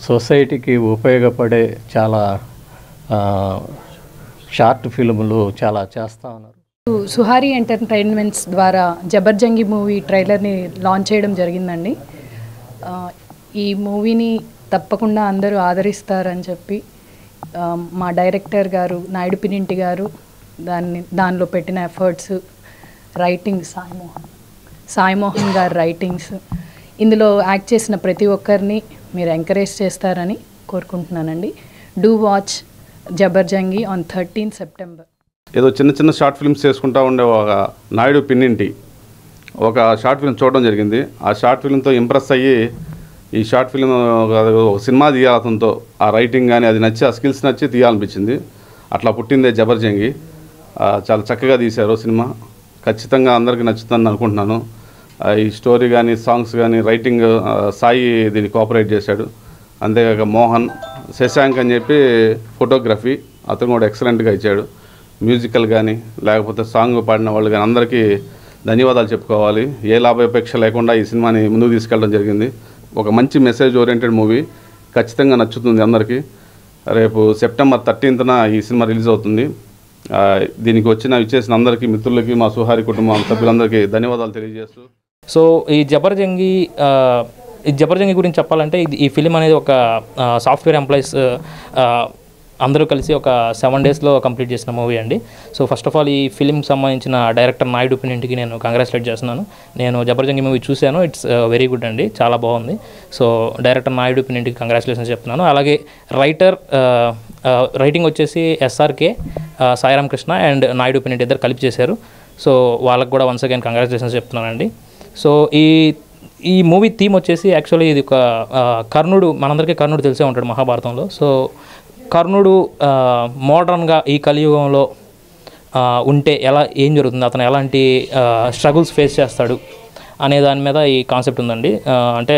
సొసైటీకి ఉపయోగపడే చాలా షార్ట్ ఫిల్ములు చాలా చేస్తూ ఉన్నారు. సుహారి ఎంటర్టైన్మెంట్స్ ద్వారా జబర్జంగి మూవీ ట్రైలర్ని లాంచ్ చేయడం జరిగిందండి. ఈ మూవీని తప్పకుండా అందరూ ఆదరిస్తారని చెప్పి మా డైరెక్టర్ గారు నాయుడు పినింటి గారు దానిలో పెట్టిన ఎఫర్ట్స్, రైటింగ్ సాయిమోహన్ గారు రైటింగ్స్, ఇందులో యాక్ట్ చేసిన ప్రతి ఒక్కరిని మీరు ఎంకరేజ్ చేస్తారని కోరుకుంటున్నానండి. Do watch Jabarjangi on 13 September. ఏదో చిన్న షార్ట్ ఫిల్మ్స్ చేసుకుంటూ ఉండే ఒక నాయుడు పిన్నింటి ఒక షార్ట్ ఫిల్మ్ చూడడం జరిగింది. ఆ షార్ట్ ఫిల్మ్తో ఇంప్రెస్ అయ్యి ఈ షార్ట్ ఫిల్మ్ ఒక సినిమా తీయాలి, అతనితో ఆ రైటింగ్ కానీ అది నచ్చి ఆ స్కిల్స్ నచ్చి తీయాలనిపించింది. అట్లా పుట్టిందే జబర్జంగి. చాలా చక్కగా తీశారు సినిమా. ఖచ్చితంగా అందరికీ నచ్చుతుందని అనుకుంటున్నాను. ఈ స్టోరీ కానీ సాంగ్స్ కానీ రైటింగ్ సాయి దీన్ని కోఆపరేట్ చేశాడు. అంతేకాక మోహన్ శశాంక్ అని చెప్పి ఫోటోగ్రఫీ అతను కూడా ఎక్సలెంట్గా ఇచ్చాడు. మ్యూజికల్ కానీ లేకపోతే సాంగ్ పాడిన వాళ్ళు కానీ అందరికీ ధన్యవాదాలు చెప్పుకోవాలి. ఏ లాభాపేక్ష లేకుండా ఈ సినిమాని ముందుకు తీసుకెళ్ళడం జరిగింది. ఒక మంచి మెసేజ్ ఓరియంటెడ్ మూవీ, ఖచ్చితంగా నచ్చుతుంది అందరికీ. రేపు సెప్టెంబర్ 13న ఈ సినిమా రిలీజ్ అవుతుంది. దీనికి ఇచ్చేసిన అందరికీ, మిత్రులకి, మా సుహారి కుటుంబం సభ్యులందరికీ ధన్యవాదాలు తెలియజేస్తూ, సో ఈ జబర్జంగి గురించి చెప్పాలంటే ఈ ఫిలిం అనేది ఒక సాఫ్ట్వేర్ ఎంప్లాయీస్ అందరూ కలిసి ఒక 7 డేస్లో కంప్లీట్ చేసిన మూవీ అండి. సో ఫస్ట్ ఆఫ్ ఆల్ ఈ ఫిలింకి సంబంధించిన డైరెక్టర్ నాయుడు పిన్నింటికి నేను కంగ్రాచులేట్ చేస్తున్నాను. నేను జబర్జంగి మూవీ చూశాను, ఇట్స్ వెరీ గుడ్ అండి, చాలా బాగుంది. సో డైరెక్టర్ నాయుడు పిన్నింటికి కంగ్రాచులేషన్స్ చెప్తున్నాను. అలాగే రైటింగ్ వచ్చేసి ఎస్ఆర్కే, సాయిరామ్ కృష్ణ అండ్ నాయుడు పిన్నింటి ఇద్దరు కలిపి చేశారు. సో వాళ్ళకు కూడా వన్స్ అగైన్ కంగ్రాచులేషన్స్ చెప్తున్నానండి. సో ఈ మూవీ థీమ్ వచ్చేసి యాక్చువల్లీ ఇది ఒక కర్ణుడు, మనందరికీ కర్ణుడు తెలిసే ఉంటాడు మహాభారతంలో. సో కర్ణుడు మోడర్న్గా ఈ కలియుగంలో ఉంటే ఏం జరుగుతుంది, అతను ఎలాంటి స్ట్రగుల్స్ ఫేస్ చేస్తాడు అనే దాని మీద ఈ కాన్సెప్ట్ ఉందండి. అంటే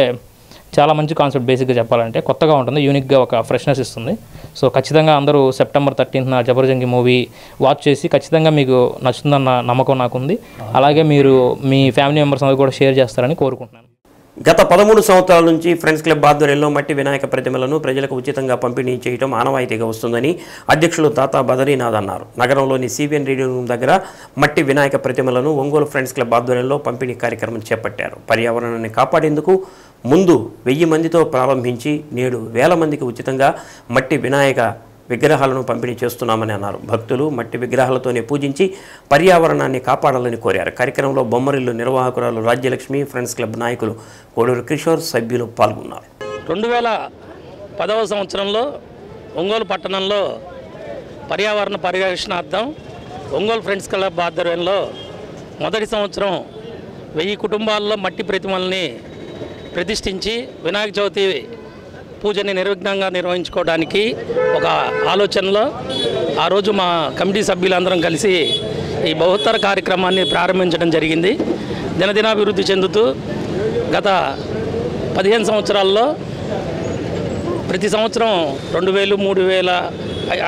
చాలా మంచి కాన్సెప్ట్, బేసిక్గా చెప్పాలంటే కొత్తగా ఉంటుంది, యూనిక్గా ఒక ఫ్రెష్నెస్ ఇస్తుంది. సో ఖచ్చితంగా అందరూ సెప్టెంబర్ 13న జబర్జంగి మూవీ వాచ్ చేసి ఖచ్చితంగా మీకు నచ్చుతుందన్న నమ్మకం నాకుంది. అలాగే మీరు మీ ఫ్యామిలీ మెంబర్స్ అందరూ కూడా షేర్ చేస్తారని కోరుకుంటున్నాను. గత 13 సంవత్సరాల నుంచి ఫ్రెండ్స్ క్లబ్ ఆధ్వర్యంలో మట్టి వినాయక ప్రతిమలను ప్రజలకు ఉచితంగా పంపిణీ చేయడం ఆనవాయితీగా వస్తుందని అధ్యక్షులు తాతా బదరీనాథ్ అన్నారు. నగరంలోని సిబిఎన్ రీడింగ్ రూమ్ దగ్గర మట్టి వినాయక ప్రతిమలను ఒంగోలు ఫ్రెండ్స్ క్లబ్ ఆధ్వర్యంలో పంపిణీ కార్యక్రమం చేపట్టారు. పర్యావరణాన్ని కాపాడేందుకు ముందు 1000 మందితో ప్రారంభించి నేడు 1000 మందికి ఉచితంగా మట్టి వినాయక విగ్రహాలను పంపిణీ చేస్తున్నామని అన్నారు. భక్తులు మట్టి విగ్రహాలతోనే పూజించి పర్యావరణాన్ని కాపాడాలని కోరారు. కార్యక్రమంలో బొమ్మరిల్లు నిర్వాహకురాలు రాజ్యలక్ష్మి, ఫ్రెండ్స్ క్లబ్ నాయకులు కోడూరు కిషోర్, సభ్యులు పాల్గొన్నారు. 2010వ సంవత్సరంలో ఒంగోలు పట్టణంలో పర్యావరణ పరిరక్షణార్థం ఒంగోలు ఫ్రెండ్స్ క్లబ్ ఆధ్వర్యంలో మొదటి సంవత్సరం 1000 కుటుంబాల్లో మట్టి ప్రతిమల్ని ప్రతిష్ఠించి వినాయక చవితి పూజని నిర్విఘ్నంగా నిర్వహించుకోవడానికి ఒక ఆలోచనలో ఆ రోజు మా కమిటీ సభ్యులందరం కలిసి ఈ బహుత్తర కార్యక్రమాన్ని ప్రారంభించడం జరిగింది. దినదినాభివృద్ధి చెందుతూ గత 15 సంవత్సరాల్లో ప్రతి సంవత్సరం 2000, 3000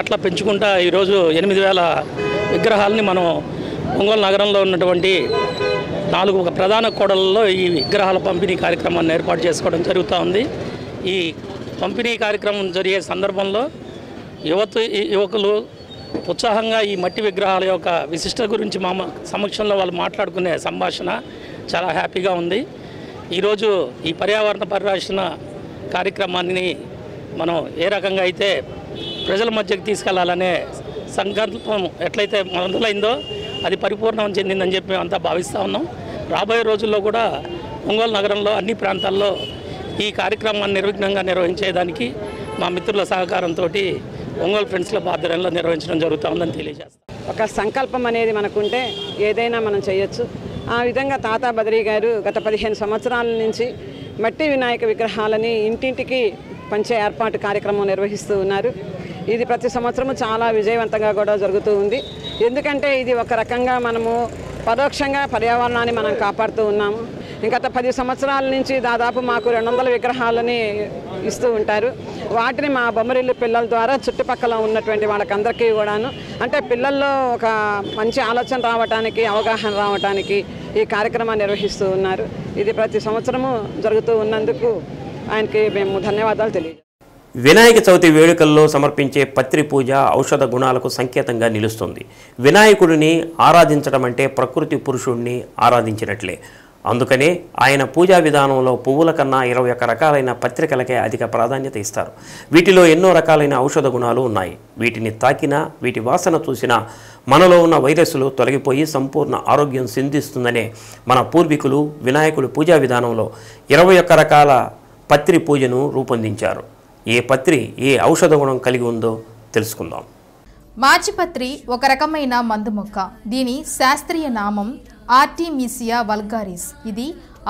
అట్లా పెంచుకుంటా ఈరోజు 8000 విగ్రహాలని మనం ఒంగోలు నగరంలో ఉన్నటువంటి 4 ప్రధాన కూడళ్లలో ఈ విగ్రహాల పంపిణీ కార్యక్రమాన్ని ఏర్పాటు చేసుకోవడం జరుగుతూ ఉంది. ఈ పంపిణీ కార్యక్రమం జరిగే సందర్భంలో యువకులు ఉత్సాహంగా ఈ మట్టి విగ్రహాల యొక్క విశిష్టత గురించి మా సమక్షంలో వాళ్ళు మాట్లాడుకునే సంభాషణ చాలా హ్యాపీగా ఉంది. ఈరోజు ఈ పర్యావరణ పరిరక్షణ కార్యక్రమాన్ని మనం ఏ రకంగా అయితే ప్రజల మధ్యకి తీసుకెళ్లాలనే సంకల్పం ఎట్లయితే మొదలైందో అది పరిపూర్ణం చెందిందని చెప్పి మేమంతా భావిస్తూ ఉన్నాం. రాబోయే రోజుల్లో కూడా ఒంగోలు నగరంలో అన్ని ప్రాంతాల్లో ఈ కార్యక్రమాన్ని నిర్విఘ్నంగా నిర్వహించేదానికి మా మిత్రుల సహకారంతో ఒంగోలు ఫ్రెండ్స్ క్లబ్ ఆధ్వర్యంలో నిర్వహించడం జరుగుతుందని తెలియజేస్తాం. ఒక సంకల్పం అనేది మనకుంటే ఏదైనా మనం చేయొచ్చు. ఆ విధంగా తాతా బద్రీ గారు గత 15 సంవత్సరాల నుంచి మట్టి వినాయక విగ్రహాలని ఇంటింటికి పంచే ఏర్పాటు కార్యక్రమం నిర్వహిస్తూ ఉన్నారు. ఇది ప్రతి సంవత్సరము చాలా విజయవంతంగా కూడా జరుగుతూ ఉంది. ఎందుకంటే ఇది ఒక రకంగా మనము పరోక్షంగా పర్యావరణాన్ని మనం కాపాడుతూ ఉన్నాము. గత 10 సంవత్సరాల నుంచి దాదాపు మాకు 200 విగ్రహాలని ఇస్తూ ఉంటారు. వాటిని మా బొమ్మరిల్లు పిల్లల ద్వారా చుట్టుపక్కల ఉన్నటువంటి వాళ్ళకందరికీ కూడాను అంటే పిల్లల్లో ఒక మంచి ఆలోచన రావడానికి, అవగాహన రావడానికి ఈ కార్యక్రమాన్ని నిర్వహిస్తూ ఉన్నారు. ఇది ప్రతి సంవత్సరము జరుగుతూ ఉన్నందుకు ఆయనకి మేము ధన్యవాదాలు తెలియజేస్తాం. వినాయక చవితి వేడుకల్లో సమర్పించే పత్రి పూజ ఔషధ గుణాలకు సంకేతంగా నిలుస్తుంది. వినాయకుడిని ఆరాధించడం అంటే ప్రకృతి పురుషుడిని ఆరాధించినట్లే. అందుకనే ఆయన పూజా విధానంలో పువ్వుల కన్నా 21 రకాలైన పత్రికలకే అధిక ప్రాధాన్యత ఇస్తారు. వీటిలో ఎన్నో రకాలైన ఔషధ గుణాలు ఉన్నాయి. వీటిని తాకినా, వీటి వాసన చూసినా మనలో ఉన్న వైరస్లు తొలగిపోయి సంపూర్ణ ఆరోగ్యం సిద్ధిస్తుందనే మన పూర్వీకులు వినాయకుడి పూజా విధానంలో 21 రకాల పత్రి పూజను రూపొందించారు. ఏ పత్రి ఏ ఔషధ గుణం కలిగి ఉందో తెలుసుకుందాం. మాచిపత్రి ఒక రకమైన మందు మొక్క. దీని శాస్త్రీయ నామం ఆర్టిమిసియా వల్గారిస్. ఇది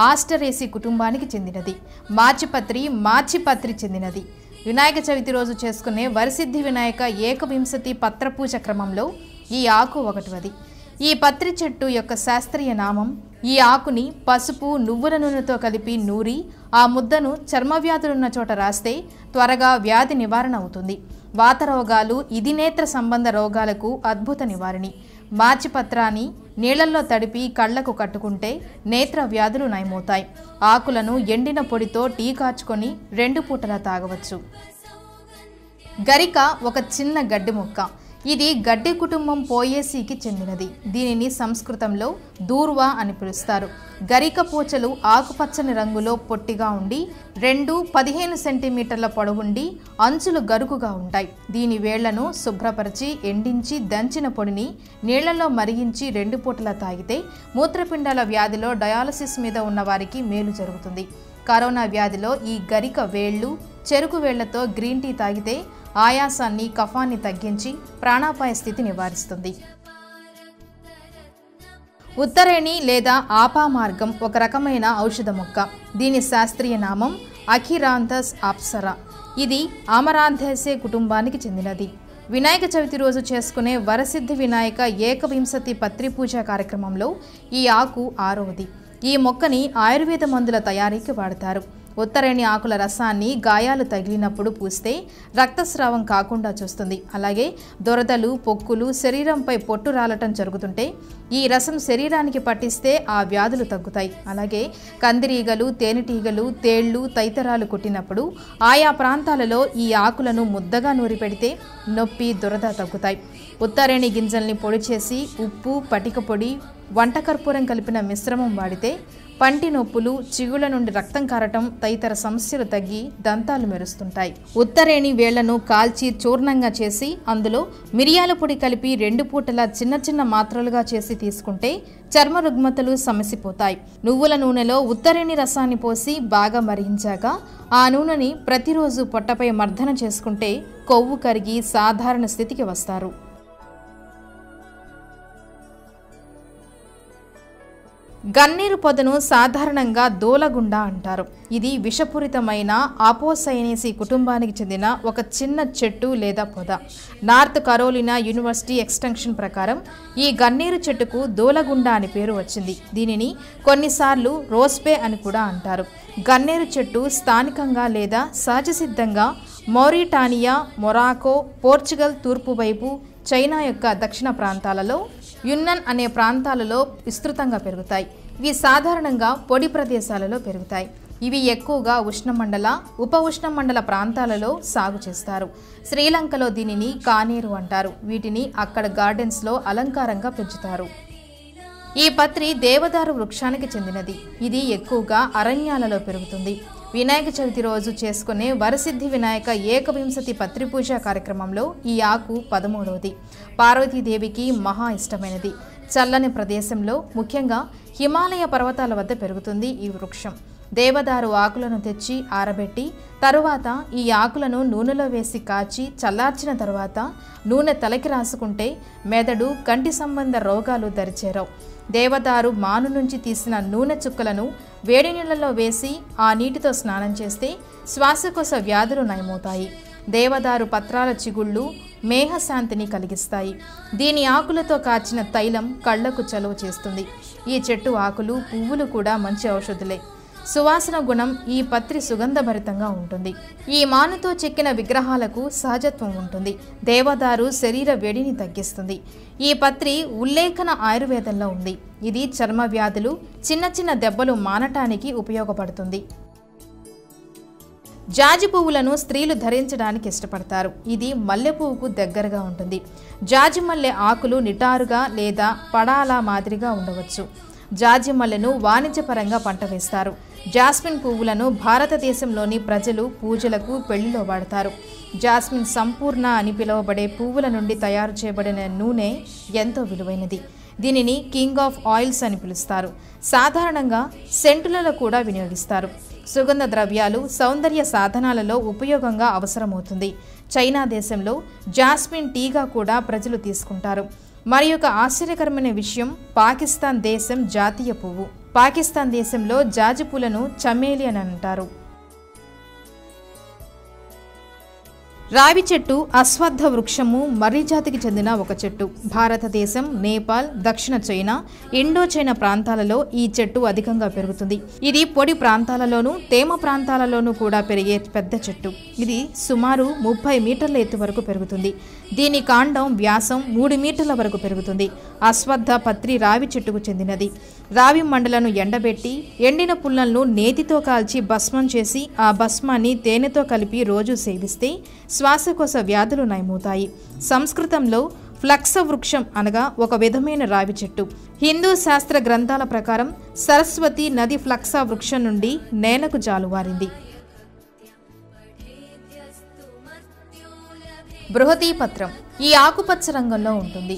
ఆస్టరేసి కుటుంబానికి చెందినది. మాచిపత్రి చెందినది. వినాయక చవితి రోజు చేసుకునే వరసిద్ధి వినాయక ఏకవింశతి పత్రపూజ క్రమంలో ఈ ఆకు ఒకటివది. ఈ పత్రి చెట్టు యొక్క శాస్త్రీయ నామం. ఈ ఆకుని పసుపు, నువ్వుల నూనెతో కలిపి నూరి ఆ ముద్దను చర్మవ్యాధులున్న చోట రాస్తే త్వరగా వ్యాధి నివారణ అవుతుంది. వాత రోగాలు, ఇదినేత్ర సంబంధ రోగాలకు అద్భుత నివారణి. మాచిపత్రాన్ని నీళ్లలో తడిపి కళ్లకు కట్టుకుంటే నేత్ర వ్యాధులు నయమవుతాయి. ఆకులను ఎండిన పొడితో టీ కాచుకొని 2 పూటలా తాగవచ్చు. గరిక ఒక చిన్న గడ్డి మొక్క. ఇది గడ్డి కుటుంబం పోయేసీకి చెందినది. దీనిని సంస్కృతంలో దూర్వా అని పిలుస్తారు. గరిక పూచలు ఆకుపచ్చని రంగులో పొట్టిగా ఉండి 2-15 సెంటీమీటర్ల పొడవుండి అంచులు గరుకుగా ఉంటాయి. దీని వేళ్లను శుభ్రపరిచి ఎండించి దంచిన పొడిని నీళ్లలో మరిగించి 2 పూటలా తాగితే మూత్రపిండాల వ్యాధిలో డయాలసిస్ మీద ఉన్న వారికి మేలు జరుగుతుంది. కరోనా వ్యాధిలో ఈ గరిక వేళ్లు, చెరుకు వేళ్లతో గ్రీన్ టీ తాగితే ఆయాసాన్ని, కఫాన్ని తగ్గించి ప్రాణాపాయ స్థితి నివారిస్తుంది. ఉత్తరేణి లేదా ఆపామార్గం ఒక రకమైన ఔషధ మొక్క. దీని శాస్త్రీయ నామం అఖిరాంథస్ అప్సరా. ఇది అమరాంథేసే కుటుంబానికి చెందినది. వినాయక చవితి రోజు చేసుకునే వరసిద్ధి వినాయక ఏకవింశతి పత్రి పూజ కార్యక్రమంలో ఈ ఆకు 6వది. ఈ మొక్కని ఆయుర్వేద మందుల తయారీకి వాడతారు. ఉత్తరేణి ఆకుల రసాన్ని గాయాలు తగిలినప్పుడు పూస్తే రక్తస్రావం కాకుండా చూస్తుంది. అలాగే దొరదలు, పొక్కులు, శరీరంపై పొట్టు రాలటం జరుగుతుంటే ఈ రసం శరీరానికి పట్టిస్తే ఆ వ్యాధులు తగ్గుతాయి. అలాగే కందిరీగలు, తేనెటీగలు, తేళ్లు తదితరాలు కుట్టినప్పుడు ఆయా ప్రాంతాలలో ఈ ఆకులను ముద్దగా నూరి పెడితే నొప్పి, దురద తగ్గుతాయి. ఉత్తరేణి గింజల్ని పొడి చేసి ఉప్పు, పటిక పొడి, వంటకర్పూరం కలిపిన మిశ్రమం వాడితే పంటి నొప్పులు, చిగుళ్ళ నుండి రక్తం కారటం తదితర సమస్యలు తగ్గి దంతాలు మెరుస్తుంటాయి. ఉత్తరేణి వేళ్లను కాల్చి చూర్ణంగా చేసి అందులో మిరియాల పొడి కలిపి 2 పూటల చిన్న చిన్న మాత్రలుగా చేసి తీసుకుంటే చర్మ రుగ్మతలు సమసిపోతాయి. నువ్వుల నూనెలో ఉత్తరేణి రసాన్ని పోసి బాగా మరిగించాక ఆ నూనెని ప్రతిరోజు పొట్టపై మర్దన చేసుకుంటే కొవ్వు కరిగి సాధారణ స్థితికి వస్తారు. గన్నేరు పొదను సాధారణంగా దూలగుండ అంటారు. ఇది విషపూరితమైన ఆపోసైనేసి కుటుంబానికి చెందిన ఒక చిన్న చెట్టు లేదా పొద. నార్త్ కరోలినా యూనివర్సిటీ ఎక్స్టెన్షన్ ప్రకారం ఈ గన్నేరు చెట్టుకు దూలగుండ అని పేరు వచ్చింది. దీనిని కొన్నిసార్లు రోస్పే అని కూడా అంటారు. గన్నేరు చెట్టు స్థానికంగా లేదా సహజసిద్ధంగా మౌరిటానియా, మొరాకో, పోర్చుగల్ తూర్పు వైపు, చైనా యొక్క దక్షిణ ప్రాంతాలలో, యున్నన్ అనే ప్రాంతాలలో విస్తృతంగా పెరుగుతాయి. ఇవి సాధారణంగా పొడి ప్రదేశాలలో పెరుగుతాయి. ఇవి ఎక్కువగా ఉష్ణమండల, ఉప ఉష్ణమండల ప్రాంతాలలో సాగు చేస్తారు. శ్రీలంకలో దీనిని కానేరు అంటారు. వీటిని అక్కడ గార్డెన్స్లో అలంకారంగా పెంచుతారు. ఈ పత్రి దేవదారు వృక్షానికి చెందినది. ఇది ఎక్కువగా అరణ్యాలలో పెరుగుతుంది. వినాయక చవితి రోజు చేసుకునే వరసిద్ధి వినాయక ఏకవింశతి పత్రి పూజ కార్యక్రమంలో ఈ ఆకు 13వది. పార్వతీదేవికి మహా ఇష్టమైనది. చల్లని ప్రదేశంలో, ముఖ్యంగా హిమాలయ పర్వతాల వద్ద పెరుగుతుంది ఈ వృక్షం. దేవదారు ఆకులను తెచ్చి ఆరబెట్టి తరువాత ఈ ఆకులను నూనెలో వేసి కాచి చల్లార్చిన తరువాత నూనె తలకి రాసుకుంటే మెదడు, కంటి సంబంధ రోగాలు దరిచేరవు. దేవదారు మాను నుంచి తీసిన నూనె చుక్కలను వేడి నీళ్లలో వేసి ఆ నీటితో స్నానం చేస్తే శ్వాసకోశ వ్యాధులు నయమవుతాయి. దేవదారు పత్రాల చిగుళ్ళు మేహశాంతిని కలిగిస్తాయి. దీని ఆకులతో కాచిన తైలం కళ్లకు చలువ చేస్తుంది. ఈ చెట్టు ఆకులు, పువ్వులు కూడా మంచి ఔషధులే. సువాసన గుణం ఈ పత్రి సుగంధభరితంగా ఉంటుంది. ఈ మానుతో చెక్కిన విగ్రహాలకు సహజత్వం ఉంటుంది. దేవదారు శరీర వేడిని తగ్గిస్తుంది. ఈ పత్రి ఉల్లేఖన ఆయుర్వేదంలో ఉంది. ఇది చర్మ వ్యాధులు, చిన్న చిన్న దెబ్బలు మానటానికి ఉపయోగపడుతుంది. జాజి పువ్వులను స్త్రీలు ధరించడానికి ఇష్టపడతారు. ఇది మల్లె పువ్వుకు దగ్గరగా ఉంటుంది. జాజి మల్లె ఆకులు నిటారుగా లేదా పడాల మాదిరిగా ఉండవచ్చు. జాజి మల్లెను వాణిజ్యపరంగా పంట వేస్తారు. జాస్మిన్ పువ్వులను భారతదేశంలోని ప్రజలు పూజలకు, పెళ్లిలో వాడతారు. జాస్మిన్ సంపూర్ణ అని పిలువబడే పువ్వుల నుండి తయారు చేయబడిన నూనె ఎంతో విలువైనది. దీనిని కింగ్ ఆఫ్ ఆయిల్స్ అని పిలుస్తారు. సాధారణంగా సెంటులలో కూడా వినియోగిస్తారు. సుగంధ ద్రవ్యాలు, సౌందర్య సాధనాలలో ఉపయోగంగా అవసరమవుతుంది. చైనా దేశంలో జాస్మిన్ టీగా కూడా ప్రజలు తీసుకుంటారు. మరి ఒక ఆశ్చర్యకరమైన విషయం, పాకిస్తాన్ దేశం జాతీయ పువ్వు. పాకిస్తాన్ దేశంలో జాజి పూలను చమేలి అని అంటారు. రావి చెట్టు అశ్వత్థ వృక్షము మర్రి జాతికి చెందిన ఒక చెట్టు. భారతదేశం, నేపాల్, దక్షిణ చైనా, ఇండో చైనా ప్రాంతాలలో ఈ చెట్టు అధికంగా పెరుగుతుంది. ఇది పొడి ప్రాంతాలలోనూ, తేమ ప్రాంతాలలోనూ కూడా పెరిగే పెద్ద చెట్టు. ఇది సుమారు 30 మీటర్ల ఎత్తు వరకు పెరుగుతుంది. దీని కాండం వ్యాసం 3 మీటర్ల వరకు పెరుగుతుంది. అశ్వత్థ పత్రి రావి చెట్టుకు చెందినది. రావి మండలను ఎండబెట్టి ఎండిన పుల్లలను నేతితో కాల్చి భస్మం చేసి ఆ భస్మాన్ని తేనెతో కలిపి రోజు సేవిస్తే శ్వాసకోశ వ్యాధులు నయమవుతాయి. సంస్కృతంలో ఫ్లక్స వృక్షం అనగా ఒక విధమైన రావి చెట్టు. హిందూ శాస్త్ర గ్రంథాల ప్రకారం సరస్వతి నది ఫ్లక్స వృక్షం నుండి నేలకు జాలువారింది. బృహతీపత్రం ఈ ఆకుపచ్చ రంగంలో ఉంటుంది.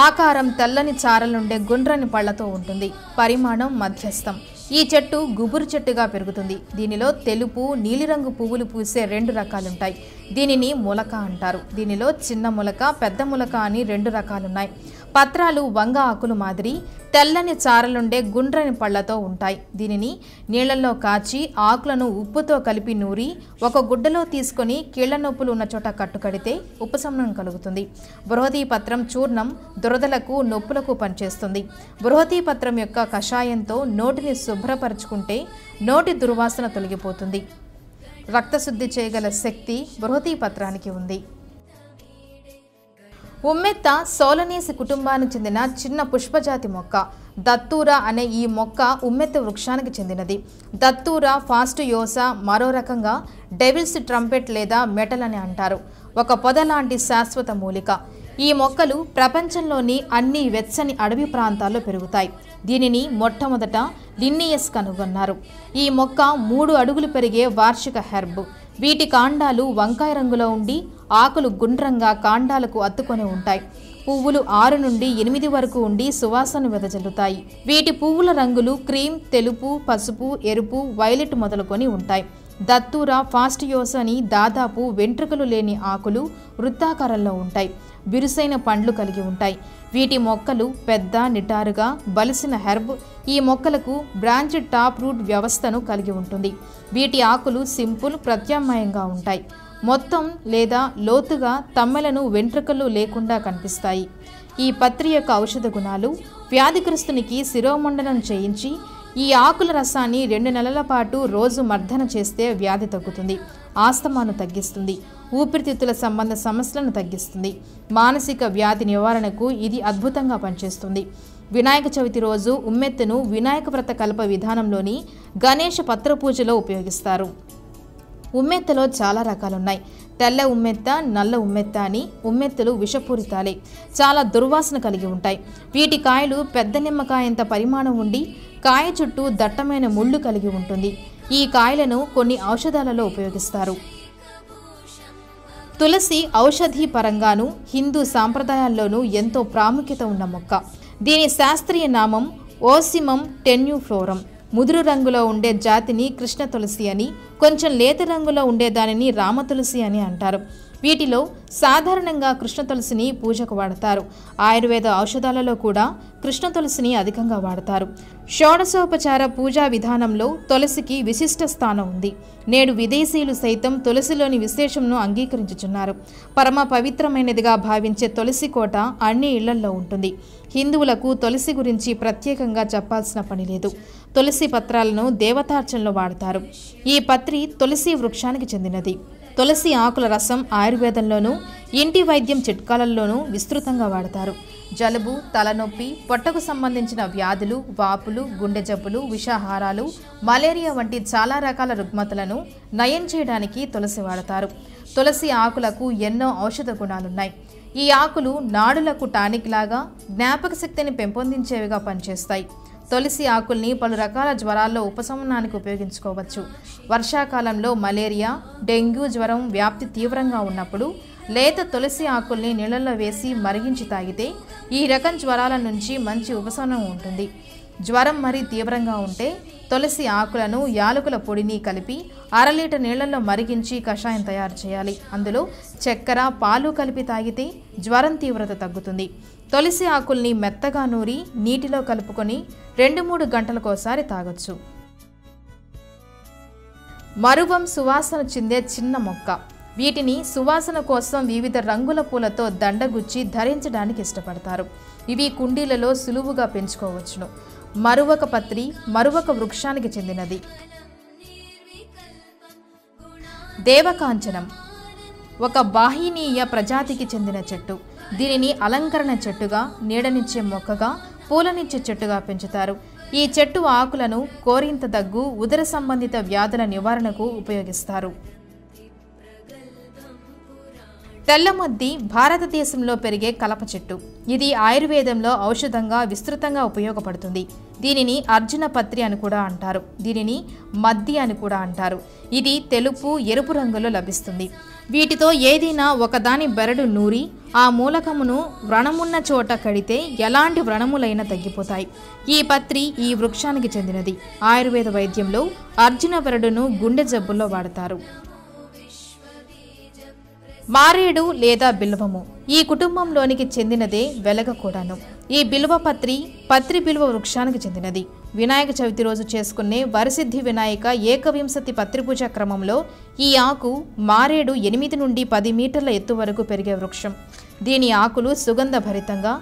ఆకారం తెల్లని చారలుండే గుండ్రని పళ్లతో ఉంటుంది. పరిమాణం మధ్యస్థం. ఈ చెట్టు గుబురు చెట్టుగా పెరుగుతుంది. దీనిలో తెలుపు, నీలిరంగు పువ్వులు పూసే 2 రకాలుంటాయి. దీనిని మొలక అంటారు. దీనిలో చిన్న మొలక, పెద్ద మొలక అని 2 రకాలున్నాయి. పత్రాలు వంగ ఆకులు మాదిరి తెల్లని చారలుండే గుండ్రని పళ్లతో ఉంటాయి. దీనిని నీళ్లలో కాచి ఆకులను ఉప్పుతో కలిపి నూరి ఒక గుడ్డలో తీసుకొని కీళ్ల నొప్పులు ఉన్న చోట కట్టుకడితే ఉపశమనం కలుగుతుంది. బృహదీ పత్రం చూర్ణం దురదలకు నొప్పులకు పనిచేస్తుంది. బృహదీ పత్రం యొక్క కషాయంతో నోటిని శుభ్రపరచుకుంటే నోటి దుర్వాసన తొలగిపోతుంది. రక్తశుద్ధి చేయగల శక్తి బృహదీ పత్రానికి ఉంది. ఉమ్మెత్త సోలనేసి కుటుంబానికి చెందిన చిన్న పుష్పజాతి మొక్క. దత్తూరా అనే ఈ మొక్క ఉమ్మెత్త వృక్షానికి చెందినది. దత్తూరా ఫాస్టుయోసా మరో రకంగా డెవిల్స్ ట్రంపెట్ లేదా మెటల్ అని అంటారు. ఒక పొద లాంటి శాశ్వత మూలిక. ఈ మొక్కలు ప్రపంచంలోని అన్ని వెచ్చని అడవి ప్రాంతాల్లో పెరుగుతాయి. దీనిని మొట్టమొదట లిన్నియస్ కనుగొన్నారు. ఈ మొక్క 3 అడుగులు పెరిగే వార్షిక హెర్బ్. వీటి కాండాలు వంకాయ రంగులో ఉండి ఆకులు గుండ్రంగా కాండాలకు అత్తుకొని ఉంటాయి. పువ్వులు 6 నుండి 8 వరకు ఉండి సువాసన వెదజల్లుతాయి. వీటి పువ్వుల రంగులు క్రీమ్, తెలుపు, పసుపు, ఎరుపు, వైలెట్ మొదలుకొని ఉంటాయి. దత్తూరా ఫాస్టియోసాని దాదాపు వెంట్రుకలు లేని ఆకులు వృత్తాకారంలో ఉంటాయి. బిరుసైన పండ్లు కలిగి ఉంటాయి. వీటి మొక్కలు పెద్ద నిటారుగా బలిసిన హెర్బ్. ఈ మొక్కలకు బ్రాంచ్డ్ టాప్ రూట్ వ్యవస్థను కలిగి ఉంటుంది. వీటి ఆకులు సింపుల్ ప్రత్యామ్నాయంగా ఉంటాయి. మొత్తం లేదా లోతుగా తమ్మెలను వెంట్రుకలు లేకుండా కనిపిస్తాయి. ఈ పత్రి యొక్క ఔషధ గుణాలు: వ్యాధిగ్రస్తునికి శిరోమండనం చేయించి ఈ ఆకుల రసాన్ని 2 నెలల పాటు రోజు మర్దన చేస్తే వ్యాధి తగ్గుతుంది. ఆస్తమాను తగ్గిస్తుంది. ఊపిరితిత్తుల సంబంధ సమస్యలను తగ్గిస్తుంది. మానసిక వ్యాధి నివారణకు ఇది అద్భుతంగా పనిచేస్తుంది. వినాయక చవితి రోజు ఉమ్మెత్తును వినాయక వ్రత కల్ప విధానంలోని గణేష పత్ర పూజలో ఉపయోగిస్తారు. ఉమ్మెత్తలో చాలా రకాలున్నాయి. తెల్ల ఉమ్మెత్త, నల్ల ఉమ్మెత్త అని. ఉమ్మెత్తలు విషపూరితాలే, చాలా దుర్వాసన కలిగి ఉంటాయి. వీటి కాయలు పెద్ద నిమ్మకాయంత పరిమాణం ఉండి కాయ చుట్టూ దట్టమైన ముళ్ళు కలిగి ఉంటుంది. ఈ కాయలను కొన్ని ఔషధాలలో ఉపయోగిస్తారు. తులసి ఔషధీ పరంగాను హిందూ సాంప్రదాయాల్లోనూ ఎంతో ప్రాముఖ్యత ఉన్న మొక్క. దీని శాస్త్రీయ నామం ఓసిమం టెన్యూఫ్లోరం. ముదురు రంగులో ఉండే జాతిని కృష్ణ తులసి అని, కొంచెం లేత రంగులో ఉండే దానిని రామ తులసి అని అంటారు. వీటిలో సాధారణంగా కృష్ణ తులసిని పూజకు వాడతారు. ఆయుర్వేద ఔషధాలలో కూడా కృష్ణ తులసిని అధికంగా వాడతారు. షోడశోపచార పూజా విధానంలో తులసికి విశిష్ట స్థానం ఉంది. నేడు విదేశీయులు సైతం తులసిలోని విశేషంను అంగీకరించుచున్నారు. పరమ పవిత్రమైనదిగా భావించే తులసి కోట అన్ని ఇళ్లల్లో ఉంటుంది. హిందువులకు తులసి గురించి ప్రత్యేకంగా చెప్పాల్సిన పని లేదు. తులసి పత్రాలను దేవతార్చనలో వాడతారు. ఈ పత్రి తులసి వృక్షానికి చెందినది. తులసి ఆకుల రసం ఆయుర్వేదంలోనూ ఇంటి వైద్యం చిట్కాలలోనూ విస్తృతంగా వాడతారు. జలుబు, తలనొప్పి, పొట్టకు సంబంధించిన వ్యాధులు, వాపులు, గుండె జబ్బులు, విషాహారాలు, మలేరియా వంటి చాలా రకాల రుగ్మతలను నయం చేయడానికి తులసి వాడతారు. తులసి ఆకులకు ఎన్నో ఔషధ గుణాలున్నాయి. ఈ ఆకులు నాడులకు టానిక్ లాగా, జ్ఞాపక శక్తిని పెంపొందించేవిగా పనిచేస్తాయి. తులసి ఆకుల్ని పలు రకాల జ్వరాల్లో ఉపశమనానికి ఉపయోగించుకోవచ్చు. వర్షాకాలంలో మలేరియా, డెంగ్యూ జ్వరం వ్యాప్తి తీవ్రంగా ఉన్నప్పుడు లేత తులసి ఆకుల్ని నీళ్ళల్లో వేసి మరిగించి తాగితే ఈ రకం జ్వరాల నుంచి మంచి ఉపశమనం ఉంటుంది. జ్వరం మరీ తీవ్రంగా ఉంటే తులసి ఆకులను, యాలకుల పొడిని కలిపి 1/2 లీటర్ నీళ్లలో మరిగించి కషాయం తయారు చేయాలి. అందులో చక్కెర, పాలు కలిపి తాగితే జ్వరం తీవ్రత తగ్గుతుంది. తులసి ఆకుల్ని మెత్తగా నూరి నీటిలో కలుపుకొని 2-3 గంటలకోసారి తాగొచ్చు. మరువం సువాసన చిందే చిన్న మొక్క. వీటిని సువాసన కోసం వివిధ రంగుల పూలతో దండగుచ్చి ధరించడానికి ఇష్టపడతారు. ఇవి కుండీలలో సులువుగా పెంచుకోవచ్చును. మరువక పత్రి మరువక వృక్షానికి చెందినది. దేవకాంచనం ఒక బాహినీయ ప్రజాతికి చెందిన చెట్టు. దీనిని అలంకరణ చెట్టుగా, నీడనిచ్చే మొక్కగా, పూలనిచ్చే చెట్టుగా పెంచుతారు. ఈ చెట్టు ఆకులను కోరింత దగ్గు, ఉదర సంబంధిత వ్యాధుల నివారణకు ఉపయోగిస్తారు. తెల్లమద్ది భారతదేశంలో పెరిగే కలప చెట్టు. ఇది ఆయుర్వేదంలో ఔషధంగా విస్తృతంగా ఉపయోగపడుతుంది. దీనిని అర్జున పత్రి అని కూడా అంటారు. దీనిని మద్ది అని కూడా అంటారు. ఇది తెలుపు, ఎరుపు రంగులో లభిస్తుంది. వీటితో ఏదైనా ఒకదాని బెరడు నూరి ఆ మూలకమును వ్రణమున్న చోట కడితే ఎలాంటి వ్రణములైనా తగ్గిపోతాయి. ఈ పత్రి ఈ వృక్షానికి చెందినది. ఆయుర్వేద వైద్యంలో అర్జున బెరడును గుండె జబ్బుల్లో వాడతారు. మారేడు లేదా బిల్వము ఈ కుటుంబంలోనికి చెందినదే వెలగ కూడాను. ఈ బిల్వ పత్రి బిల్వ వృక్షానికి చెందినది. వినాయక చవితి రోజు చేసుకునే వరసిద్ధి వినాయక ఏకవింశతి పత్రిపూజ క్రమంలో ఈ ఆకు మారేడు 8 నుండి 10 మీటర్ల ఎత్తు వరకు పెరిగే వృక్షం. దీని ఆకులు సుగంధ భరితంగా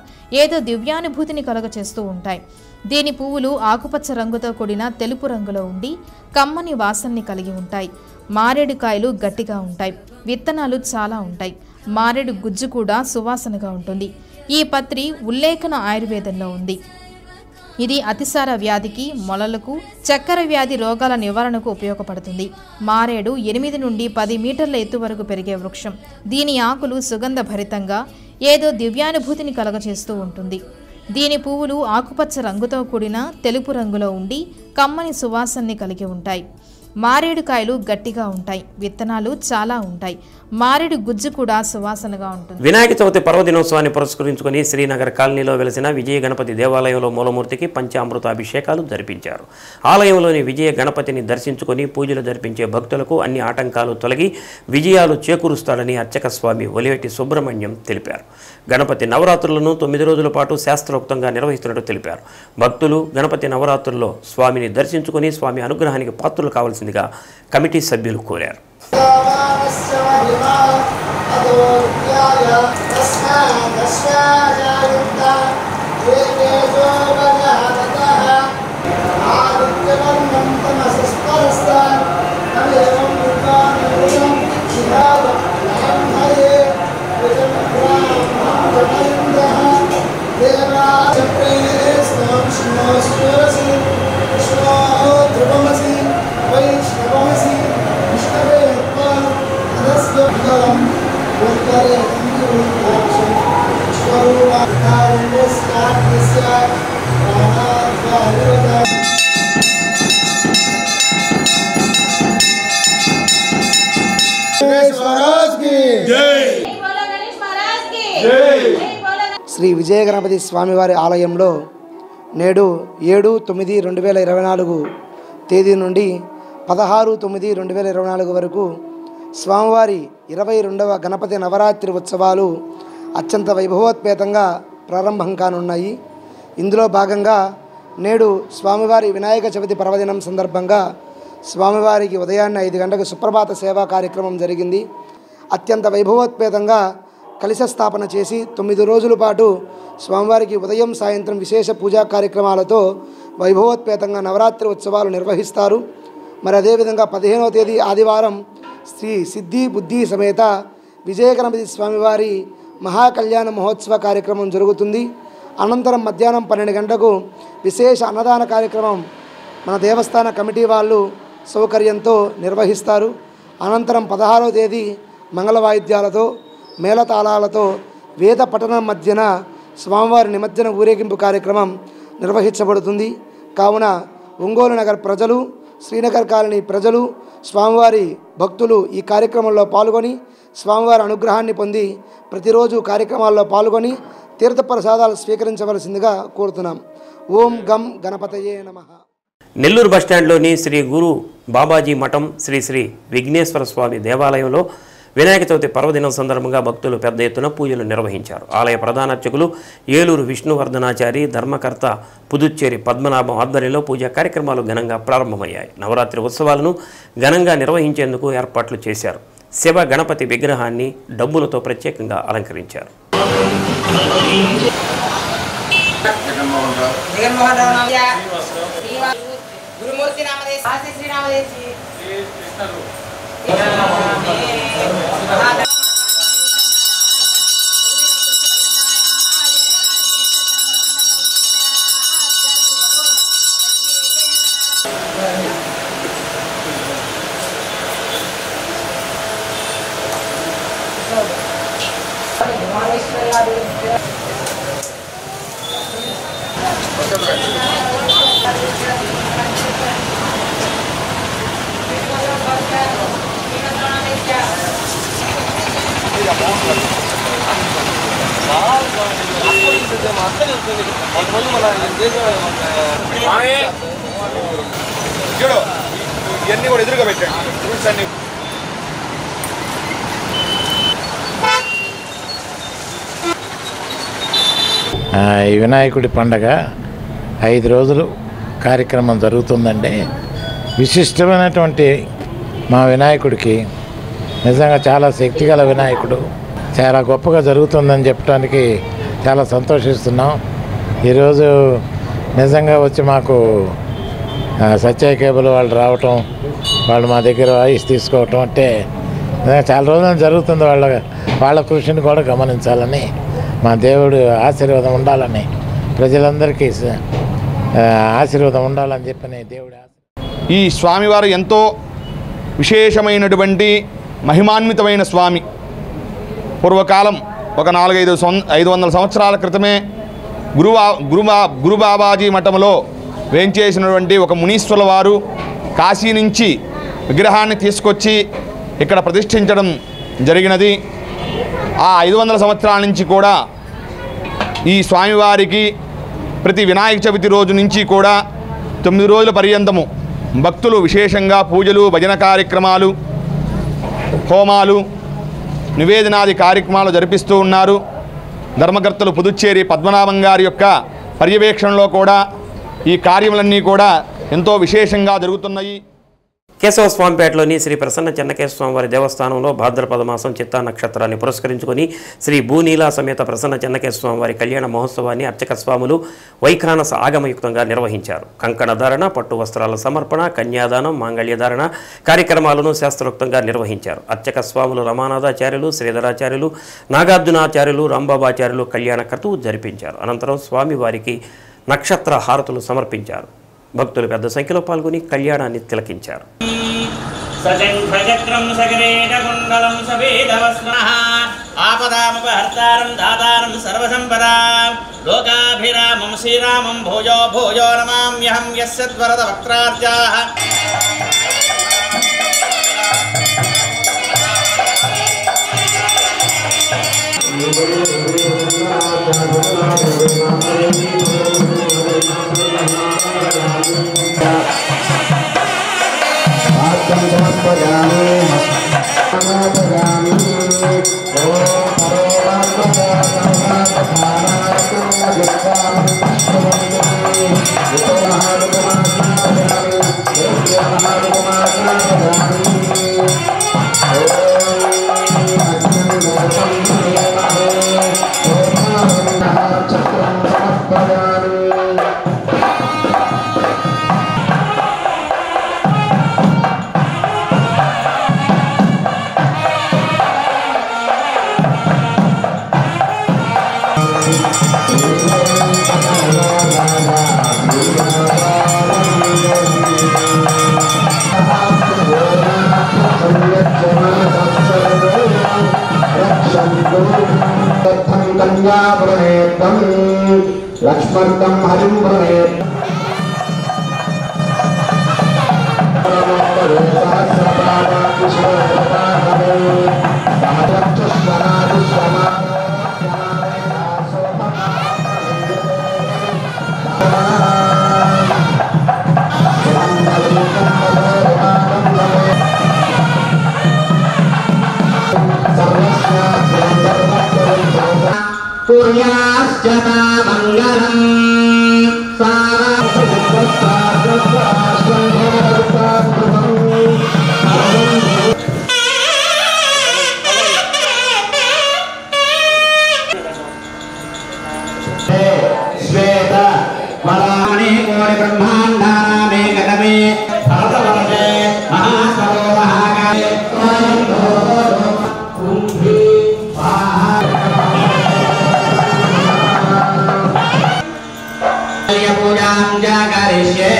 ఏదో దివ్యానుభూతిని కలుగచేస్తూ ఉంటాయి. దీని పువ్వులు ఆకుపచ్చ రంగుతో కూడిన తెలుపు రంగులో ఉండి కమ్మని వాసనని కలిగి ఉంటాయి. మారేడు కాయలు గట్టిగా ఉంటాయి. విత్తనాలు చాలా ఉంటాయి. మారేడు గుజ్జు కూడా సువాసనగా ఉంటుంది. ఈ పత్రి ఉల్లేఖన ఆయుర్వేదంలో ఉంది. ఇది అతిసార వ్యాధికి, మొలలకు, చక్కెర వ్యాధి రోగాల నివారణకు ఉపయోగపడుతుంది. మారేడు 8 నుండి 10 మీటర్ల ఎత్తు వరకు పెరిగే వృక్షం. దీని ఆకులు సుగంధ భరితంగా ఏదో దివ్యానుభూతిని కలగచేస్తూ ఉంటుంది. దీని పువ్వులు ఆకుపచ్చ రంగుతో కూడిన తెలుపు రంగులో ఉండి కమ్మని సువాసనని కలిగి ఉంటాయి. మారేడు కాయలు గట్టిగా ఉంటాయి. విత్తనాలు చాలా ఉంటాయి. మారేడు గుజ్జు కూడా సువాసనగా ఉంటుంది. వినాయక చవితి పర్వదినోత్సవాన్ని పురస్కరించుకుని శ్రీనగర్ కాలనీలో వెలిసిన విజయ గణపతి దేవాలయంలో మూలమూర్తికి పంచామృత అభిషేకాలు జరిపించారు. ఆలయంలోని విజయ గణపతిని దర్శించుకుని పూజలు జరిపించే భక్తులకు అన్ని ఆటంకాలు తొలగి విజయాలు చేకూరుస్తాడని అర్చక స్వామి ఒలివెట్టి సుబ్రహ్మణ్యం తెలిపారు. గణపతి నవరాత్రులను 9 రోజుల పాటు శాస్త్రోక్తంగా నిర్వహిస్తున్నట్టు తెలిపారు. భక్తులు గణపతి నవరాత్రుల్లో స్వామిని దర్శించుకుని స్వామి అనుగ్రహానికి పాత్రులు కావాల్సిందిగా కమిటీ సభ్యులు కోరారు. శ్రీ విజయ గణపతి స్వామివారి ఆలయంలో నేడు 7/9/2024 తేదీ నుండి 16/9/2024 వరకు స్వామివారి 22వ గణపతి నవరాత్రి ఉత్సవాలు అత్యంత వైభవోత్పేతంగా ప్రారంభం కానున్నాయి. ఇందులో భాగంగా నేడు స్వామివారి వినాయక చవితి పర్వదినం సందర్భంగా స్వామివారికి ఉదయాన్నే 5 గంటలకు సుప్రభాత సేవా కార్యక్రమం జరిగింది. అత్యంత వైభవోత్పేతంగా కలశ స్థాపన చేసి 9 రోజుల పాటు స్వామివారికి ఉదయం సాయంత్రం విశేష పూజా కార్యక్రమాలతో వైభవోత్పేతంగా నవరాత్రి ఉత్సవాలు నిర్వహిస్తారు. మరి అదేవిధంగా 15వ తేదీ ఆదివారం శ్రీ సిద్ధి బుద్ధి సమేత విజయ గణపతి స్వామివారి మహాకళ్యాణ మహోత్సవ కార్యక్రమం జరుగుతుంది. అనంతరం మధ్యాహ్నం 12 గంటలకు విశేష అన్నదాన కార్యక్రమం మన దేవస్థాన కమిటీ వాళ్ళు సౌకర్యంతో నిర్వహిస్తారు. అనంతరం 16వ తేదీ మంగళ వాయిద్యాలతో మేళతాళాలతో వేద పఠనం మధ్యన స్వామివారి నిమజ్జన ఊరేగింపు కార్యక్రమం నిర్వహించబడుతుంది. కావున ఒంగోలు నగర ప్రజలు, శ్రీనగర్ కాలనీ ప్రజలు, స్వామివారి భక్తులు ఈ కార్యక్రమంలో పాల్గొని స్వామివారి అనుగ్రహాన్ని పొంది ప్రతిరోజు కార్యక్రమాల్లో పాల్గొని తీర్థప్రసాదాలు స్వీకరించవలసిందిగా కోరుతున్నాం. ఓం గం గణపతయే నమః. నెల్లూరు బస్టాండ్లోని శ్రీ గురు బాబాజీ మఠం శ్రీ శ్రీ విఘ్నేశ్వర స్వామి దేవాలయంలో వినాయక చవితి పర్వదినం సందర్భంగా భక్తులు పెద్ద ఎత్తున పూజలు నిర్వహించారు. ఆలయ ప్రధాన అర్చకులు ఏలూరు విష్ణువర్ధనాచారి, ధర్మకర్త పుదుచ్చేరి పద్మనాభం ఆధ్వర్యంలో పూజా కార్యక్రమాలు ఘనంగా ప్రారంభమయ్యాయి. నవరాత్రి ఉత్సవాలను ఘనంగా నిర్వహించేందుకు ఏర్పాట్లు చేశారు. శివ గణపతి విగ్రహాన్ని డబ్బులతో ప్రత్యేకంగా అలంకరించారు. ఇవన్నీ కూడా ఎదురుగా పెట్టండి. ఈ వినాయకుడి పండగ 5 రోజులు కార్యక్రమం జరుగుతుందండి. విశిష్టమైనటువంటి మా వినాయకుడికి నిజంగా చాలా శక్తిగల వినాయకుడు, చాలా గొప్పగా జరుగుతుందని చెప్పడానికి చాలా సంతోషిస్తున్నాం. ఈరోజు నిజంగా వచ్చి మాకు సత్య కేబుల్ వాళ్ళు రావటం, వాళ్ళు మా దగ్గర వాయిస్ తీసుకోవటం అంటే చాలా రోజులు జరుగుతుంది. వాళ్ళ కృషిని కూడా గమనించాలని, మా దేవుడు ఆశీర్వాదం ఉండాలని, ప్రజలందరికీ ఆశీర్వాదం ఉండాలని చెప్పని దేవుడు. ఈ స్వామివారు ఎంతో విశేషమైనటువంటి మహిమాన్వితమైన స్వామి. పూర్వకాలం ఒక 400-500 సంవత్సరాల క్రితమే గురుబాబాజీ మఠంలో వేంచేసినటువంటి ఒక మునీశ్వరుల వారు కాశీ నుంచి విగ్రహాన్ని తీసుకొచ్చి ఇక్కడ ప్రతిష్ఠించడం జరిగినది. ఆ 500 సంవత్సరాల నుంచి కూడా ఈ స్వామివారికి ప్రతి వినాయక చవితి రోజు నుంచి కూడా 9 రోజుల పర్యంతము భక్తులు విశేషంగా పూజలు, భజన కార్యక్రమాలు, హోమాలు, నివేదనాది కార్యక్రమాలు జరిపిస్తూ ఉన్నారు. ధర్మకర్తలు పుదుచ్చేరి పద్మనాభం గారి యొక్క పర్యవేక్షణలో కూడా ఈ కార్యములన్నీ కూడా ఎంతో విశేషంగా జరుగుతున్నాయి. కేశవస్వామిపేటలోని శ్రీ ప్రసన్న చెన్నకేశ్వర స్వామివారి దేవస్థానంలో భాద్రపద మాసం చిత్తా నక్షత్రాన్ని పురస్కరించుకొని శ్రీ భూనీలా సమేత ప్రసన్న చెన్నకేశ్వర స్వామివారి కళ్యాణ మహోత్సవాన్ని అర్చక స్వాములు వైఖానస ఆగమయుక్తంగా నిర్వహించారు. కంకణ ధారణ, పట్టు వస్త్రాల సమర్పణ, కన్యాదానం, మాంగళ్యధారణ కార్యక్రమాలను శాస్త్రోక్తంగా నిర్వహించారు. అర్చక స్వాములు రమానాథాచార్యులు, శ్రీధరాచార్యులు, నాగార్జునాచార్యులు, రాంబాబాచార్యులు కళ్యాణ క్రతువు జరిపించారు. అనంతరం స్వామివారికి నక్షత్ర హారతులు సమర్పించారు. భక్తులు పెద్ద సంఖ్యలో పాల్గొని కళ్యాణాన్ని తిలకించారు. సజంఘ్రచక్రం సగరేటకుండలం సవేదవస్నః ఆపదామపహర్తారం దాతారం సర్వసంపదాం లోకాభిరామం శ్రీరామం భోజో భోజో నమామ్యహం యస్సద్వరద వక్త్రార్జాః లక్ష్మణం హరిం మంగళం శ్వేత వరాణి కోడి బ్రహ్మాండానామే గతమే భరతవర్షే మహాసరోవహాగాయ పూజాం జాగరిష్యే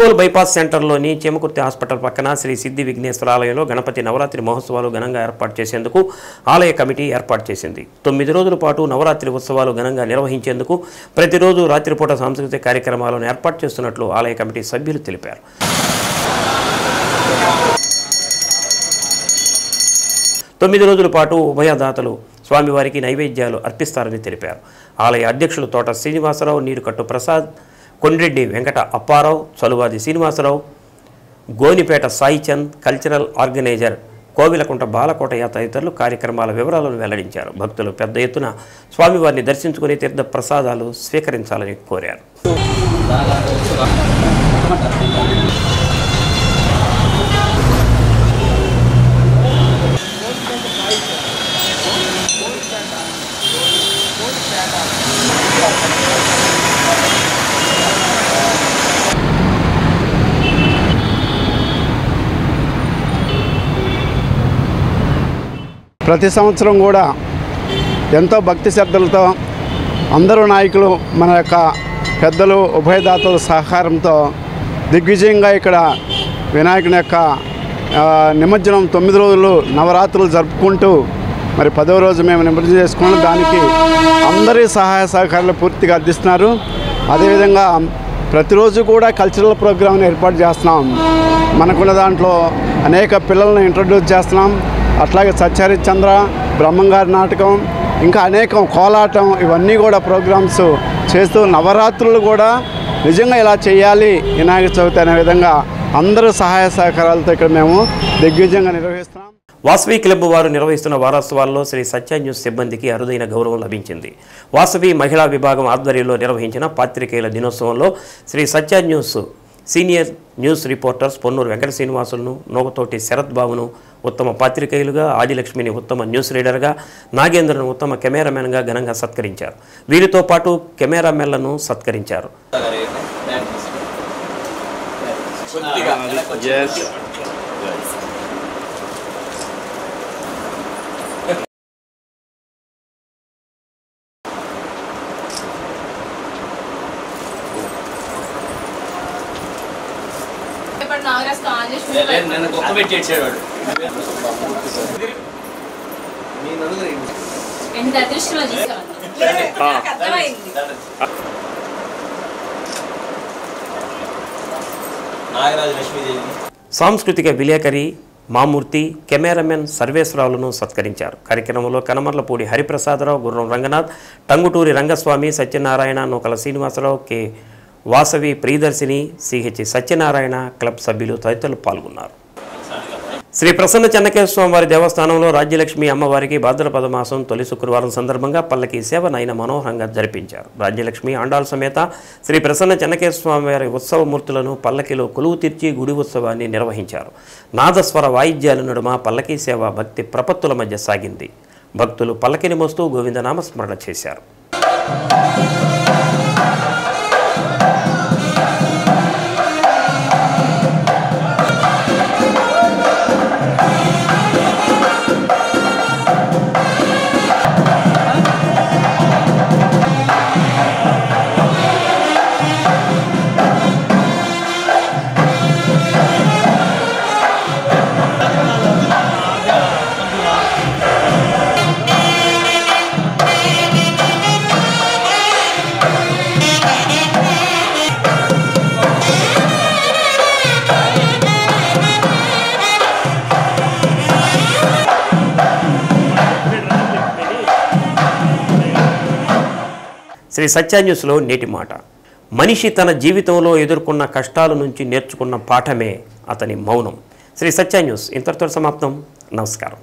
ఒంగోలు బైపాస్ సెంటర్లోని చేమకుర్తి హాస్పిటల్ పక్కన శ్రీ సిద్ధి విఘ్నేశ్వర ఆలయంలో గణపతి నవరాత్రి మహోత్సవాలు ఘనంగా ఏర్పాటు చేసేందుకు ఆలయ కమిటీ ఏర్పాటు చేసింది. 9 రోజుల పాటు నవరాత్రి ఉత్సవాలు ఘనంగా నిర్వహించేందుకు ప్రతిరోజు రాత్రిపూట సాంస్కృతిక కార్యక్రమాలను ఏర్పాటు చేస్తున్నట్లు ఆలయ కమిటీ సభ్యులు తెలిపారు. 9 రోజుల పాటు ఉభయదాతలు స్వామివారికి నైవేద్యాలు అర్పిస్తారని తెలిపారు. ఆలయ అధ్యక్షులు తోట శ్రీనివాసరావు, నీరుకట్టు ప్రసాద్, కొండ్రెడ్డి వెంకట అప్పారావు, చలువాది శ్రీనివాసరావు, గోనిపేట సాయిచంద్, కల్చరల్ ఆర్గనైజర్ కోవిలకుంట బాలకోటయ్య తదితరులు కార్యక్రమాల వివరాలను వెల్లడించారు. భక్తులు పెద్ద ఎత్తున స్వామివారిని దర్శించుకుని తీర్థ ప్రసాదాలు స్వీకరించాలని కోరారు. ప్రతి సంవత్సరం కూడా ఎంతో భక్తి శ్రద్ధలతో అందరూ నాయకులు మన యొక్క పెద్దలు ఉభయదాతల సహకారంతో దిగ్విజయంగా ఇక్కడ వినాయకుని యొక్క నిమజ్జనం 9 రోజులు నవరాత్రులు జరుపుకుంటూ మరి 10వ రోజు మేము నిమజ్జనం చేసుకున్నాం. దానికి అందరి సహాయ సహకారాలు పూర్తిగా అందిస్తున్నారు. అదేవిధంగా ప్రతిరోజు కూడా కల్చరల్ ప్రోగ్రామ్ని ఏర్పాటు చేస్తున్నాం. మనకున్న దాంట్లో అనేక పిల్లల్ని ఇంట్రడ్యూస్ చేస్తున్నాం. అట్లాగే సత్యహరిశ్చంద్ర, బ్రహ్మంగారి నాటకం, ఇంకా అనేకం కోలాటం, ఇవన్నీ కూడా ప్రోగ్రామ్స్ చేస్తూ నవరాత్రులు కూడా నిజంగా ఇలా చేయాలి వినాయక చవితి అనే విధంగా అందరూ సహాయ సహకారాలతో ఇక్కడ మేము దిగ్విజయంగా నిర్వహిస్తున్నాం. వాసవి క్లబ్ వారు నిర్వహిస్తున్న వారోత్సవాల్లో శ్రీ సత్య న్యూస్ సిబ్బందికి అరుదైన గౌరవం లభించింది. వాసవి మహిళా విభాగం ఆధ్వర్యంలో నిర్వహించిన పాత్రికేయుల దినోత్సవంలో Sri Satya news senior news reporters Ponnuru Venkata శ్రీనివాసులను, నోగతోటి శరత్ బాబును ఉత్తమ పాత్రికేయులుగా, ఆదిలక్ష్మిని ఉత్తమ న్యూస్ రీడర్గా, నాగేంద్రను ఉత్తమ కెమెరామెన్గా ఘనంగా సత్కరించారు. వీరితో పాటు కెమెరామెన్లను సత్కరించారు. సాంస్కృతిక విలేకరి మామూర్తి, కెమెరామెన్ సర్వేశ్వరావులను సత్కరించారు. కార్యక్రమంలో Kanamarlapudi Hariprasadarao, Gurram Ranganath, Tanguturi Rangaswamy, Satyanarayana, Nukala Srinivasarao, K Vasavi Priyadarshini, CH Satyanarayana club సభ్యులు తదితరులు పాల్గొన్నారు. శ్రీ ప్రసన్న చెన్నకేశ్వర స్వామివారి దేవస్థానంలో రాజ్యలక్ష్మి అమ్మవారికి భాద్రపద మాసం తొలి శుక్రవారం సందర్భంగా పల్లకి సేవ నయన మనోహరంగా జరిపించారు. రాజ్యలక్ష్మి ఆండాల్ సమేత శ్రీ ప్రసన్న చెన్నకేశ్వర స్వామివారి ఉత్సవమూర్తులను పల్లకిలో కొలువు తీర్చి గుడి ఉత్సవాన్ని నిర్వహించారు. నాదస్వర వాయిద్యాల నడుమ పల్లకీ సేవ భక్తి ప్రపత్తుల మధ్య సాగింది. భక్తులు పల్లకిని మోస్తూ గోవిందనామస్మరణ చేశారు. శ్రీ సత్య న్యూస్లో నేటి మాట. మనిషి తన జీవితంలో ఎదుర్కొన్న కష్టాల నుంచి నేర్చుకున్న పాఠమే అతని మౌనం. శ్రీ సత్య న్యూస్ ఇంతటితో సమాప్తం. నమస్కారం.